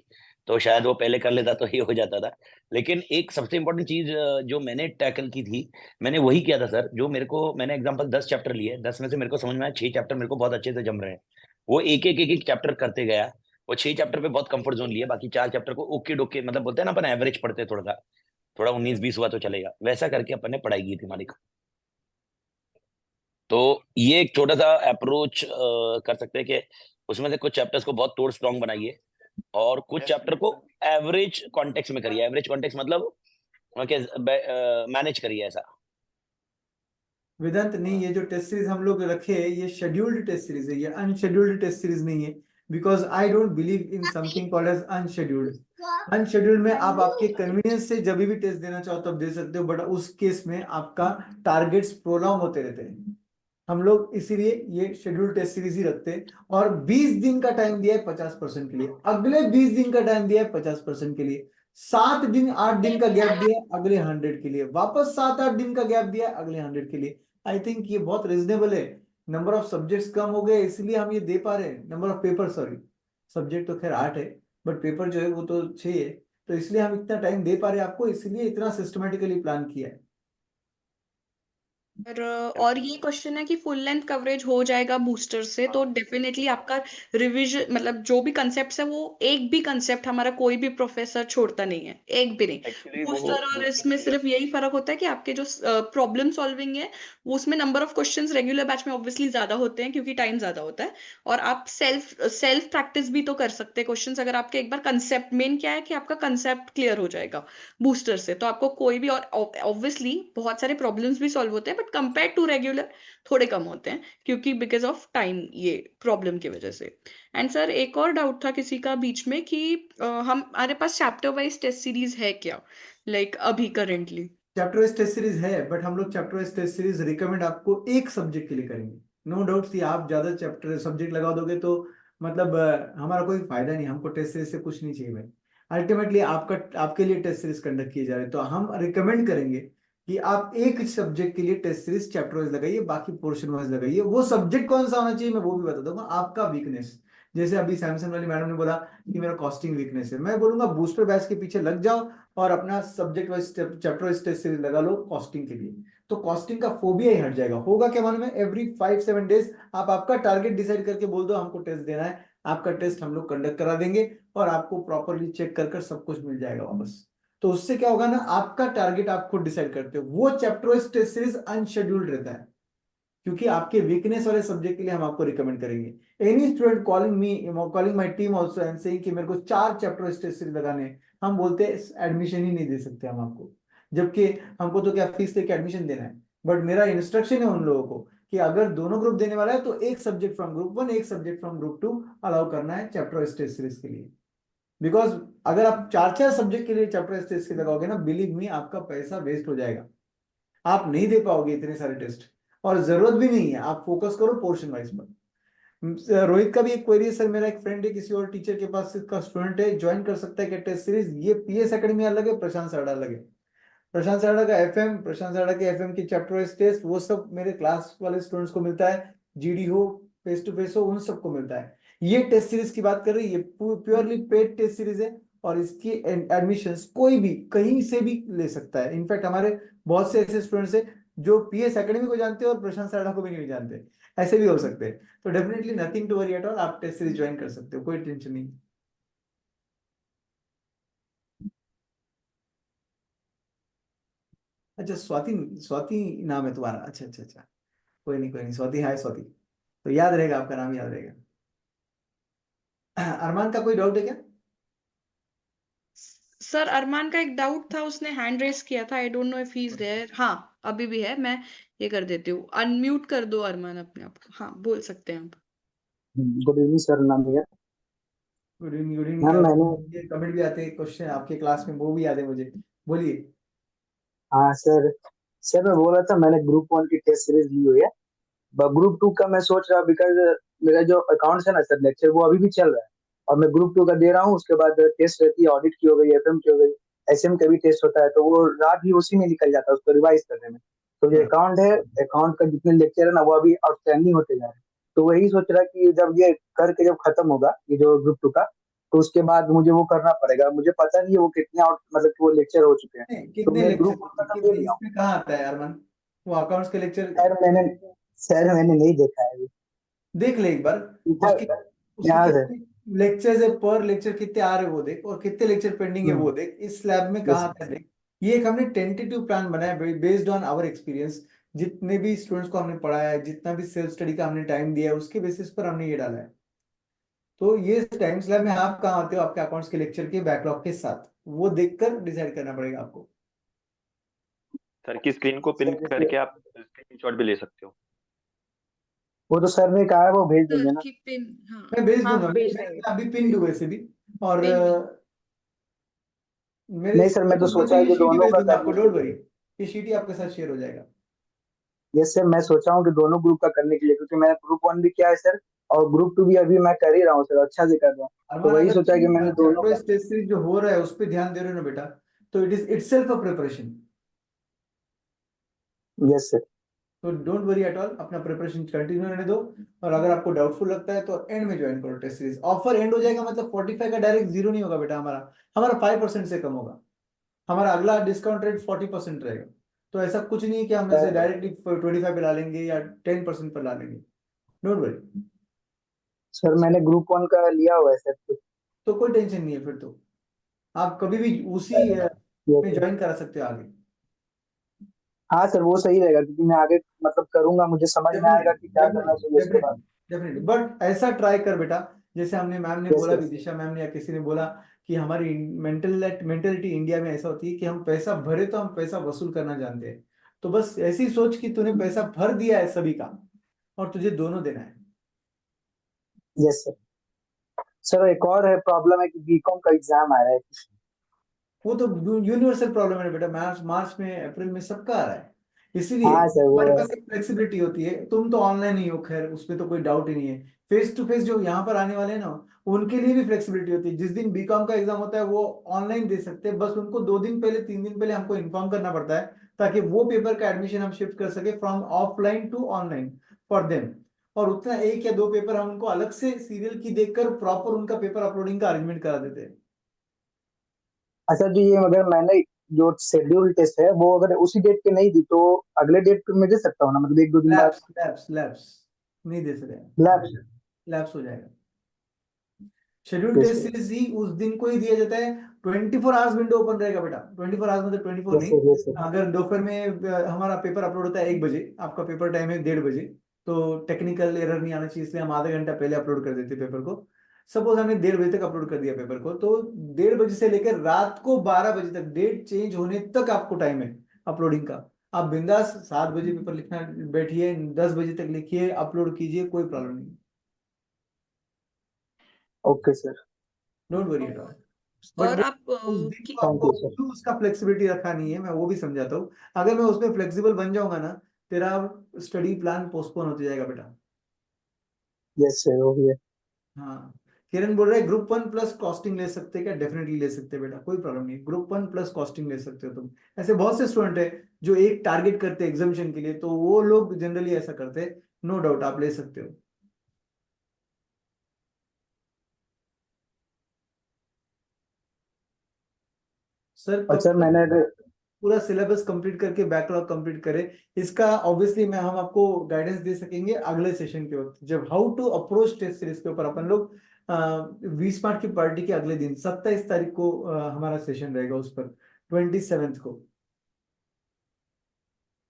तो शायद वो पहले कर लेता तो ये हो जाता था। लेकिन एक सबसे इंपॉर्टेंट चीज जो मैंने टैकल की थी, मैंने वही किया था सर। जो मेरे को, मैंने एग्जांपल 10 चैप्टर लिए, 10 में से मेरे को समझ में आया 6 चैप्टर मेरे को बहुत अच्छे से जम रहे हैं। वो एक एक चैप्टर करते गया। वो 6 चैप्टर पे बहुत कंफर्ट जोन लिए, बाकी 4 चैप्टर को ओके डोके, मतलब बोलते हैं ना अपन एवरेज पढ़ते हैं, थोड़ा सा थोड़ा 19-20 हुआ तो चलेगा, वैसा करके अपन ने पढ़ाई की थी मालिक। तो ये एक छोटा सा अप्रोच कर सकते हैं कि उसमें से कुछ चैप्टर्स को बहुत तोड़ स्ट्रॉन्ग बनाइए और कुछ चैप्टर को एवरेज कॉन्टेक्स्ट में करिए। एवरेज कॉन्टेक्स्ट मतलब मैनेज करिए ऐसा। वेदांत नहीं, ये जो टेस्ट सीरीज हम लोग रखे हैं ये शेड्यूल्ड टेस्ट सीरीज है, ये अनशेड्यूल्ड टेस्ट सीरीज नहीं है। Because I don't believe in something called as unscheduled. Unscheduled में आप आपके कन्वीनियंस से जब भी टेस्ट देना चाहो तब दे सकते हो, बट उस केस में आपका टारगेट्स प्रोलॉन्ग होते रहते हैं। हम लोग इसीलिए ये शेड्यूल टेस्ट सीरीज ही रखते हैं। और 20 दिन का टाइम दिया है 50% के लिए, अगले 20 दिन का टाइम दिया है 50% के लिए, 7 दिन 8 दिन का गैप दिया है अगले 100 के लिए, वापस 7-8 दिन का गैप दिया है अगले 100 के लिए। आई थिंक ये बहुत रिजनेबल है। नंबर ऑफ सब्जेक्ट्स कम हो गए इसलिए हम ये दे पा रहे हैं। Number of paper, sorry, subject तो खैर 8 है, बट पेपर जो है वो तो 6 है। तो इसलिए हम इतना टाइम दे पा रहे हैं आपको, इसलिए इतना सिस्टमेटिकली प्लान किया है। और ये क्वेश्चन है कि फुल लेंथ कवरेज हो जाएगा बूस्टर से, तो डेफिनेटली आपका रिवीजन, मतलब जो भी कंसेप्ट है वो एक भी कंसेप्ट हमारा कोई भी प्रोफेसर छोड़ता नहीं है, एक भी नहीं। एक्चुअली बूस्टर और इसमें सिर्फ यही फर्क होता है कि आपके जो प्रॉब्लम सॉल्विंग है वो, उसमें number of questions regular batch में ऑब्वियसली ज्यादा होते हैं क्योंकि टाइम ज्यादा होता है। और आप सेल्फ प्रैक्टिस भी तो कर सकते हैं क्वेश्चंस, अगर आपके एक बार कंसेप्ट, मेन क्या है कि आपका कंसेप्ट क्लियर हो जाएगा बूस्टर से, तो आपको कोई भी, और ऑब्वियसली बहुत सारे प्रॉब्लम्स भी सॉल्व होते हैं बट कंपेयर टू रेगुलर थोड़े कम होते हैं क्योंकि बिकॉज ऑफ टाइम, ये प्रॉब्लम की वजह से। एंड सर एक और डाउट था किसी का बीच में कि हमारे पास चैप्टर वाइज टेस्ट सीरीज है क्या, लाइक अभी currently? Chapter wise test series है, बट हम लोग chapter wise test series recommend आपको एक सब्जेक्ट के लिए करेंगे। नो डाउट कि आप ज्यादा चैप्टर सब्जेक्ट लगा दोगे तो मतलब हमारा कोई फायदा नहीं, हमको टेस्ट सीरीज से कुछ नहीं चाहिए भाई। अल्टीमेटली आपका, आपके लिए टेस्ट सीरीज कंडक्ट किए जा रहे हैं, तो हम रिकमेंड करेंगे कि आप एक सब्जेक्ट के लिए टेस्ट सीरीज चैप्टर वाइज लगाइए, बाकी पोर्शन वाइज लगाइए। वो सब्जेक्ट कौन सा होना चाहिए मैं वो भी बता दूंगा, आपका वीकनेस। जैसे अभी सैमसंग वाली मैडम ने बोला कि मेरा कॉस्टिंग वीकनेस है, मैं बोलूंगा बूस्टर बैच के पीछे लग जाओ और अपना subject wise chapter wise test series लगा लो कॉस्टिंग के लिए। तो कॉस्टिंग का फोबिया ही हट जाएगा। होगा क्या मालूम है, एवरी 5-7 डेज आप आपका टारगेट डिसाइड करके बोल दो हमको टेस्ट देना है, आपका टेस्ट हम लोग कंडक्ट करा देंगे और आपको प्रॉपरली चेक कर कर सब कुछ मिल जाएगा वापस। तो उससे क्या होगा ना, आपका टारगेट आप खुद डिसाइड करते हो। वो chapter wise test series unscheduled रहता है क्योंकि आपके वीकनेस वाले सब्जेक्ट के लिए हम आपको रिकमेंड करेंगे। Any student calling my team also and saying कि मेरे को 4 चैप्टर टेस्ट सीरीज लगाने हैं, हम बोलते हैं एडमिशन ही नहीं दे सकते हम आपको, जबकि हमको तो क्या फीस लेके एडमिशन देना है। बट मेरा इंस्ट्रक्शन है उन लोगों को कि अगर दोनों ग्रुप देने वाला है तो एक सब्जेक्ट फ्रॉम ग्रुप 1 एक सब्जेक्ट फ्रॉम ग्रुप 2 अलाउ करना है चैप्टर टेस्ट सीरीज के लिए। बिकॉज अगर आप 4-4 सब्जेक्ट के लिए चैप्टर टेस्ट सीरीज लगाओगे ना, बिलीव मी आपका पैसा वेस्ट हो जाएगा, आप नहीं दे पाओगे इतने सारे टेस्ट, और जरूरत भी नहीं है। आप फोकस करो पोर्शन वाइज पर। रोहित का भी एक क्वेरी है, सर मेरा एक फ्रेंड है किसी और टीचर के पास का स्टूडेंट है, ज्वाइन कर सकता है क्या टेस्ट सीरीज? ये पीएस एकेडमी अलग है, प्रशांत सारड़ा अलग है। प्रशांत सारड़ा का एफएम, प्रशांत सारड़ा के एफएम की चैप्टर वाइज टेस्ट वो सब मेरे क्लास वाले स्टूडेंट्स को मिलता है, जीडी हो फेस टू फेस हो उन सबको मिलता है। ये टेस्ट सीरीज की बात कर रही है, ये प्योरली पेड टेस्ट सीरीज है और इसकी एडमिशंस कोई भी कहीं से भी ले सकता है। इनफैक्ट हमारे बहुत से ऐसे स्टूडेंट्स हैं जो पीएस एकेडमी को जानते हैं और प्रशांत सारड़ा को भी नहीं जानते, ऐसे भी हो सकते हैं। तो definitely nothing to worry at all, आप टेस्ट सीरीज ज्वाइन कर सकते हो, कोई टेंशन नहीं। अच्छा स्वाति, स्वाति नाम है तुम्हारा? अच्छा अच्छा अच्छा, कोई नहीं कोई नहीं, स्वाति, हाय स्वाति, तो याद रहेगा, आपका नाम याद रहेगा। अरमान का कोई डाउट है क्या? सर अरमान का एक डाउट था, उसने हैंड रेस किया था, I don't know if he is there. हाँ अभी भी है, मैं ये कर देती हूँ, अनम्यूट कर दो अरमान अपने आप को, हाँ बोल सकते हैं आप। Good evening sir, Namiya. Good evening, good ma'am मैंने, इवनिंग। ये कमेंट भी आते हैं, क्वेश्चन आपके क्लास में वो भी याद है मुझे, बोलिए। हाँ सर, सर मैं बोल रहा था मैंने ग्रुप 1 की टेस्ट सीरीज ली हुई है, ग्रुप 2 का मैं सोच रहा, बिकॉज मेरा जो अकाउंट्स है ना सर, लेक्चर वो अभी भी चल रहा है और मैं ग्रुप 2 का दे रहा हूँ। उसके बाद टेस्ट रहती है, ऑडिट की हो गई, एफएम की हो गई, एसएम का भी टेस्ट होता है, तो वो रात भी उसी में निकल जाता है उसको रिवाइज करने में। तो जो हाँ। अकाउंट है, अकाउंट का जितने लेक्चर है ना, वो अभी आउटस्टैंडिंग होते जा रहे हैं। तो वही सोच रहा कि जब ये करके जब खत्म होगा ये जो ग्रुप 2 का, तो उसके बाद मुझे वो करना पड़ेगा। मुझे पता नहीं है वो कितने आउट मतलब कि वो लेक्चर हो चुके हैं। नहीं, तो कितने मैं लेक्चर ग्रुप 1 का तो दे दिया हूँ। इसमें कहाँ आता है अरमान? वो अकाउंट्स के लेक्चर सर मैंने नहीं देखा है अभी। देख ले एक बार। इधर उसकी उसकी यहाँ से। कितने लेक्चर्स है, पर लेक्चर कितने आ रहे हैं वो देख, और कितने लेक्चर पेंडिंग है वो देख, इस स्लैब में कहाँ यस आता है देख। ये एक हमने टेंटेटिव प्लान बनाया बेस्ड ऑन आवर एक्सपीरियंस। जितने भी स्टूडेंट्स को हमने पढ़ाया है, जितना भी सेल्फ स्टडी का हमने टाइम दिया है, उसके बेसिस पर हमने ये डाला है। तो ये टाइम स्लैब में आप कहाँ आते हो आपके अकाउंट्स के लेक्चर के बैकलॉग के साथ, वो देखकर डिसाइड करना पड़ेगा आपको। सर की स्क्रीन को पिन करके आप स्क्रीनशॉट भी ले सकते हो। वो तो सर ने कहा है, वो भेज सर देंगे ना। की पिन, हाँ मैं भेज हाँ, दूंगा, भेज देंगे। अभी पिन डू वैसे भी। और पिन मेरे नहीं सर, मैं तो मैं सोचा है ये कि शीट ही दोनों भेज का दूंगा आपको, करने के डोंट लिए। वरी। ये शीट ही आपके साथ शेयर हो जाएगा। यस सर, मैं सोचा हूँ कि दोनों ग्रुप का करने के लिए, क्योंकि मैंने ग्रुप 1 भी किया है सर, और ग्रुप 2 भी अभी मैं कर ही रहा हूँ सर, अच्छा से कर रहा हूँ। तो अरमान, वही अगर सोचा कि मैंने तुम दोनों का। चैप्टर टेस्ट सीरीज जो हो रहा है उस पर ध्यान दे रहे हो ना बेटा, तो it is itself a preparation. Yes sir. तो डोंट वरी एट ऑल, अपना प्रिपरेशन कंटिन्यू रहने दो। और अगर आपको डाउटफुल लगता है तो एंड में ज्वाइन करो टेस्ट सीरीज। ऑफर एंड हो जाएगा मतलब 45 का डायरेक्ट जीरो नहीं होगा बेटा, हमारा हमारा 5% से कम होगा। हमारा अगला डिस्काउंट रेट 40% रहेगा। तो ऐसा कुछ नहीं है कि हम ऐसे डायरेक्टली 25 पे ला लेंगे या 10% पर ला लेंगे। Don't worry. सर मैंने ग्रुप 1 का लिया हुआ है सर। तो कोई टेंशन नहीं है, फिर तो आप कभी भी उसी यस में सर। ज्वाइन करा सकते हो आगे। हाँ सर, वो सही रहेगा, क्योंकि मैं आगे मतलब करूंगा, मुझे समझ में आएगा कि क्या करना चाहिए उसके डेफिनेटली बाद। डेफिनेटली, बट ऐसा ट्राई कर बेटा, जैसे हमने मैम ने यस बोला, यस। विदिशा मैम ने या किसी ने बोला कि हमारी मेंटेलिटी इंडिया में ऐसा होती है कि हम पैसा भरे तो हम पैसा वसूल करना जानते हैं। तो बस ऐसी सोच कि तूने पैसा भर दिया है सभी का, और तुझे दोनों देना है। Yes sir. सर एक और है प्रॉब्लम है कि बीकॉम का एग्जाम आ रहा है। वो तो यूनिवर्सल प्रॉब्लम है बेटा, मार्च मार्च में अप्रैल में सबका आ रहा है। इसलिए हाँ सर वो हमारे है। पास एक फ्लेक्सिबिलिटी होती है। तुम तो ऑनलाइन ही हो, खैर उसमें तो कोई डाउट ही नहीं है। फेस टू फेस जो यहाँ पर आने वाले हैं ना, उनके लिए भी फ्लेक्सिबिलिटी होती है। जिस दिन बीकॉम का एग्जाम होता है वो ऑनलाइन दे सकते हैं, बस उनको 2 दिन पहले 3 दिन पहले हमको इन्फॉर्म करना पड़ता है, ताकि वो पेपर का एडमिशन हम शिफ्ट कर सके from offline to online for them. और उतना 1 या 2 पेपर हम उनको अलग से सीरियल की देखकर प्रॉपर उनका पेपर अपलोडिंग का अरेंजमेंट करा देते हैं। अच्छा जी, ये अगर मैंने जो शेड्यूल टेस्ट है वो अगर उसी डेट पे नहीं दी, तो अगले डेट पे मैं दे सकता हूँ ना, मतलब 1-2 दिन बाद। लैप्स लैप्स लैप्स नहीं दे सकते, लैब। लैप्स हो जाएगा। Schedule yes test sir. Series ही उस दिन को ही दिया जाता है। 24 आवर्स विंडो ओपन रहेगा बेटा, 24 आवर्स मतलब 24 यस नहीं। सर। Yes sir. अगर दोपहर में हमारा पेपर अपलोड होता है 1 बजे, आपका पेपर टाइम है 1:30 बजे, तो टेक्निकल एरर नहीं आना चाहिए, इसलिए हम आधा घंटा पहले अपलोड कर देते पेपर को। सपोज हमने 1:30 बजे तक अपलोड कर दिया पेपर को, तो 1:30 बजे से लेकर रात को 12 बजे तक, डेट चेंज होने तक आपको टाइम है अपलोडिंग का। आप बिंदास 7 बजे पेपर लिखना बैठिए, 10 बजे तक लिखिए, अपलोड कीजिए, कोई प्रॉब्लम नहीं। Okay sir. Don't worry at all. But और वो आप उस दिन को थैंक आपको यू सर। क्यों उसका फ्लेक्सिबिलिटी रखा नहीं है, मैं वो भी समझाता हूँ। अगर मैं उसमें फ्लेक्सिबल बन जाऊंगा ना, तेरा स्टडी प्लान पोस्टपोन होते जाएगा बेटा। यस सर, वो भी है। हाँ, किरण बोल रहा है ग्रुप 1 प्लस कॉस्टिंग ले सकते हैं क्या? डेफिनेटली ले सकते हैं बेटा, कोई प्रॉब्लम नहीं। ग्रुप 1 प्लस कॉस्टिंग ले सकते हो तुम। ऐसे बहुत से स्टूडेंट है जो एक टारगेट करते हैं एग्जामिशन के लिए, तो वो लोग जनरली ऐसा करते हैं। नो डाउट आप ले सकते हो। सर और कब सर तक मैंने पूरा सिलेबस कंप्लीट करके बैकलॉग कंप्लीट करें, इसका ऑब्वियसली मैं हम आपको गाइडेंस दे सकेंगे अगले सेशन के वक्त, जब how to approach test series के ऊपर अपन लोग 20 मार्च की पार्टी के अगले दिन 27 तारीख को हमारा सेशन रहेगा उस पर, 27th को।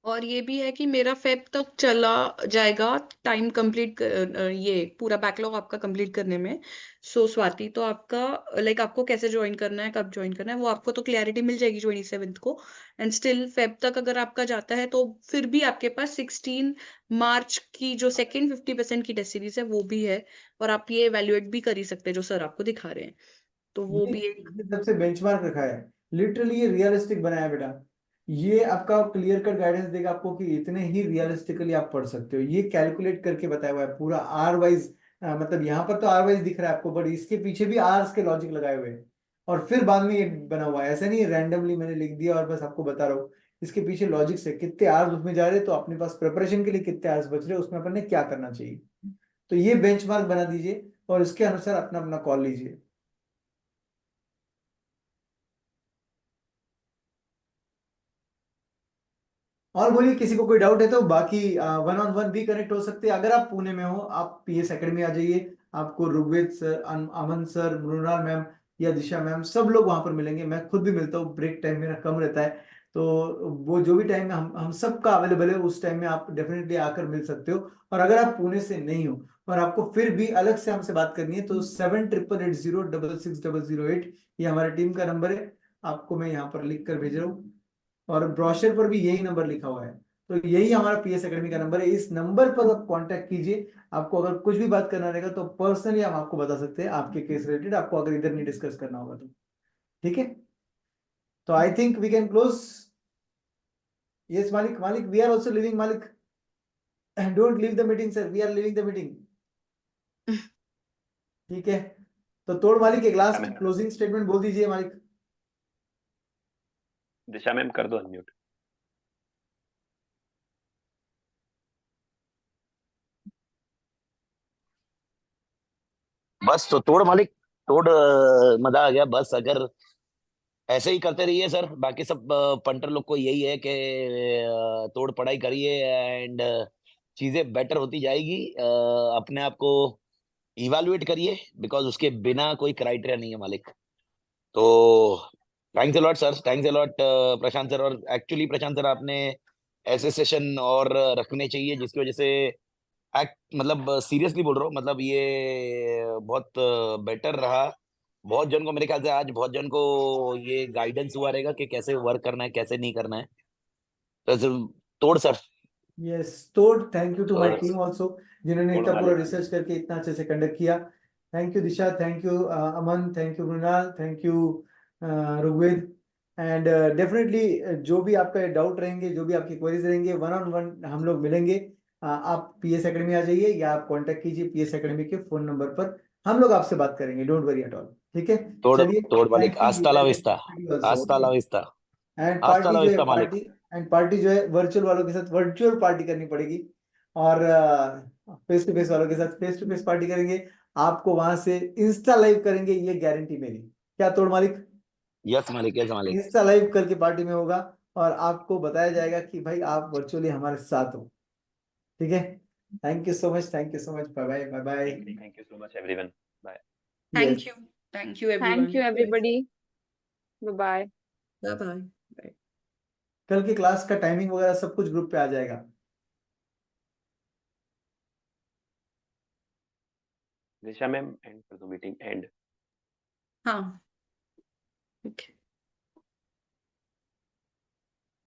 और ये भी है कि मेरा फेब तक चला जाएगा टाइम कंप्लीट, ये पूरा बैकलॉग आपका कंप्लीट करने में। सो स्वाति, तो आपका लाइक आपको कैसे ज्वाइन करना है, कब ज्वाइन करना है, वो आपको तो क्लैरिटी मिल जाएगी 27th को। एंड स्टिल फेब तक अगर आपका जाता है तो फिर भी आपके पास 16 मार्च की जो सेकेंड 50% की टेस्ट सीरीज है वो भी है, और आप ये एवेल्युएट भी कर ही सकते हैं जो सर आपको दिखा रहे हैं। तो वो ये भी एक सबसे बेंचमार्क रखा है, लिटरली ये रियलिस्टिक बनाया है बेटा। ये आपका क्लियर कट गाइडेंस देगा आपको कि इतने ही रियलिस्टिकली आप पढ़ सकते हो। ये कैलकुलेट करके बताया हुआ है पूरा आर वाइज, मतलब यहाँ पर तो आर वाइज दिख रहा है आपको, बट इसके पीछे भी आर्स के लॉजिक लगाए हुए हैं। और फिर बाद में ये बना हुआ है, ऐसा नहीं रैंडमली मैंने लिख दिया और बस आपको बता रहा हूँ। इसके पीछे लॉजिक से कितने आवर्स उसमें जा रहे, तो अपने पास प्रिपरेशन के लिए कितने आवर्स बच रहे, उसमें अपन ने क्या करना चाहिए। तो ये बेंचमार्क बना दीजिए और इसके अनुसार अपना अपना कॉल लीजिए। और बोलिए, किसी को कोई डाउट है तो बाकी 1-on-1 भी कनेक्ट हो सकते हैं। अगर आप पुणे में हो, आप पीएस एकेडमी आ जाइए, आपको ऋग्वेद सर, अमन सर, मृणाल मैम या दिशा मैम, सब लोग वहां पर मिलेंगे। मैं खुद भी मिलता हूँ, ब्रेक टाइम मेरा कम रहता है, तो वो जो भी टाइम में हम सबका अवेलेबल है, उस टाइम में आप डेफिनेटली आकर मिल सकते हो। और अगर आप पुणे से नहीं हो और आपको फिर भी अलग से हमसे बात करनी है, तो 7888066008 ये हमारे टीम का नंबर है, आपको मैं यहाँ पर लिख कर भेज रहा हूँ। और ब्रोशर पर भी यही नंबर लिखा हुआ है, तो यही हमारा पीएस एकेडमी का नंबर है। इस नंबर पर आप कांटेक्ट कीजिए। आपको अगर कुछ भी बात करना रहेगा तो पर्सनली हम आपको बता सकते हैं, आपके केस रिलेटेड, आपको अगर इधर नहीं डिस्कस करना होगा तो। ठीक है, तो I think we can close. Yes Malik, Malik we are also leaving, Malik don't leave the meeting sir, we are leaving the meeting. ठीक है, तो तोड़ मालिक एक लास्ट मैम, क्लोजिंग स्टेटमेंट बोल दीजिए मालिक। दिशा मैम कर दो अनम्यूट। बस तो तोड़ मालिक, तोड़ मजा आ गया। बस अगर ऐसे ही करते रहिए सर, बाकी सब पंटर लोग को यही है कि तोड़ पढ़ाई करिए एंड चीजें बेटर होती जाएगी। अपने आप को इवैल्यूएट करिए, बिकॉज उसके बिना कोई क्राइटेरिया नहीं है मालिक। तो thanks a lot sir, thanks a lot Prashant sir. और एक्चुअली प्रशांत सर, आपने ऐसे सेशन और रखने चाहिए जिसकी वजह से एक्ट, मतलब सीरियसली बोल रहा हूँ, मतलब ये बहुत बेटर रहा। बहुत जन को, मेरे ख्याल से आज बहुत जन को ये गाइडेंस हुआ रहेगा कि कैसे वर्क करना है, कैसे नहीं करना है। तो तोड़ सर। यस तोड़, थैंक यू टू माय तोड़ टीम आल्सो, जिन्होंने तोड़ इतना पूरा मालिक। रिसर्च करके इतना अच्छे से कंडक्ट किया। Thank you Disha, thank you Aman, thank you Mrinal, thank you Rigved. And definitely जो भी आपका डाउट रहेंगे, जो भी आपकी क्वेरीज रहेंगे, 1-on-1 हम लोग मिलेंगे। आप पीएस एकेडमी आ जाइए या आप कांटेक्ट कीजिए पीएस एकेडमी के फोन नंबर पर, हम लोग आपसे बात करेंगे, डोंट वरी एट ऑल। ठीक है, तोड़ चलिए, तोड़ मालिक, थैंक यू, वी आस्ता ला विल विस्ता, गेट ऑल्सो। आस्ता ला विस्ता, एंड आस्ता पार्टी ला जो है, विस्ता मालिक। पार्टी जो है वर्चुअल वालों के साथ वर्चुअल पार्टी करनी पड़ेगी, और फेस टू फेस वालों के साथ फेस टू फेस पार्टी करेंगे। आपको वहां से इंस्टा लाइव करेंगे, ये गारंटी मेरी। क्या तोड़ मालिक? यस मालिक, यस मालिक। इंस्टा लाइव करके पार्टी में होगा, और आपको बताया जाएगा कि भाई आप वर्चुअली हमारे साथ हो। ठीक है, thank you so much, thank you so much, bye bye, bye bye. Thank you so much everyone, bye. Thank yes, you, thank you Thank everyone. you, everybody. Bye bye. Bye bye. कल की क्लास का टाइमिंग वगैरह सब कुछ ग्रुप पे आ जाएगा। दिशा मैम एंड कर दो मीटिंग एंड। हाँ, ओके।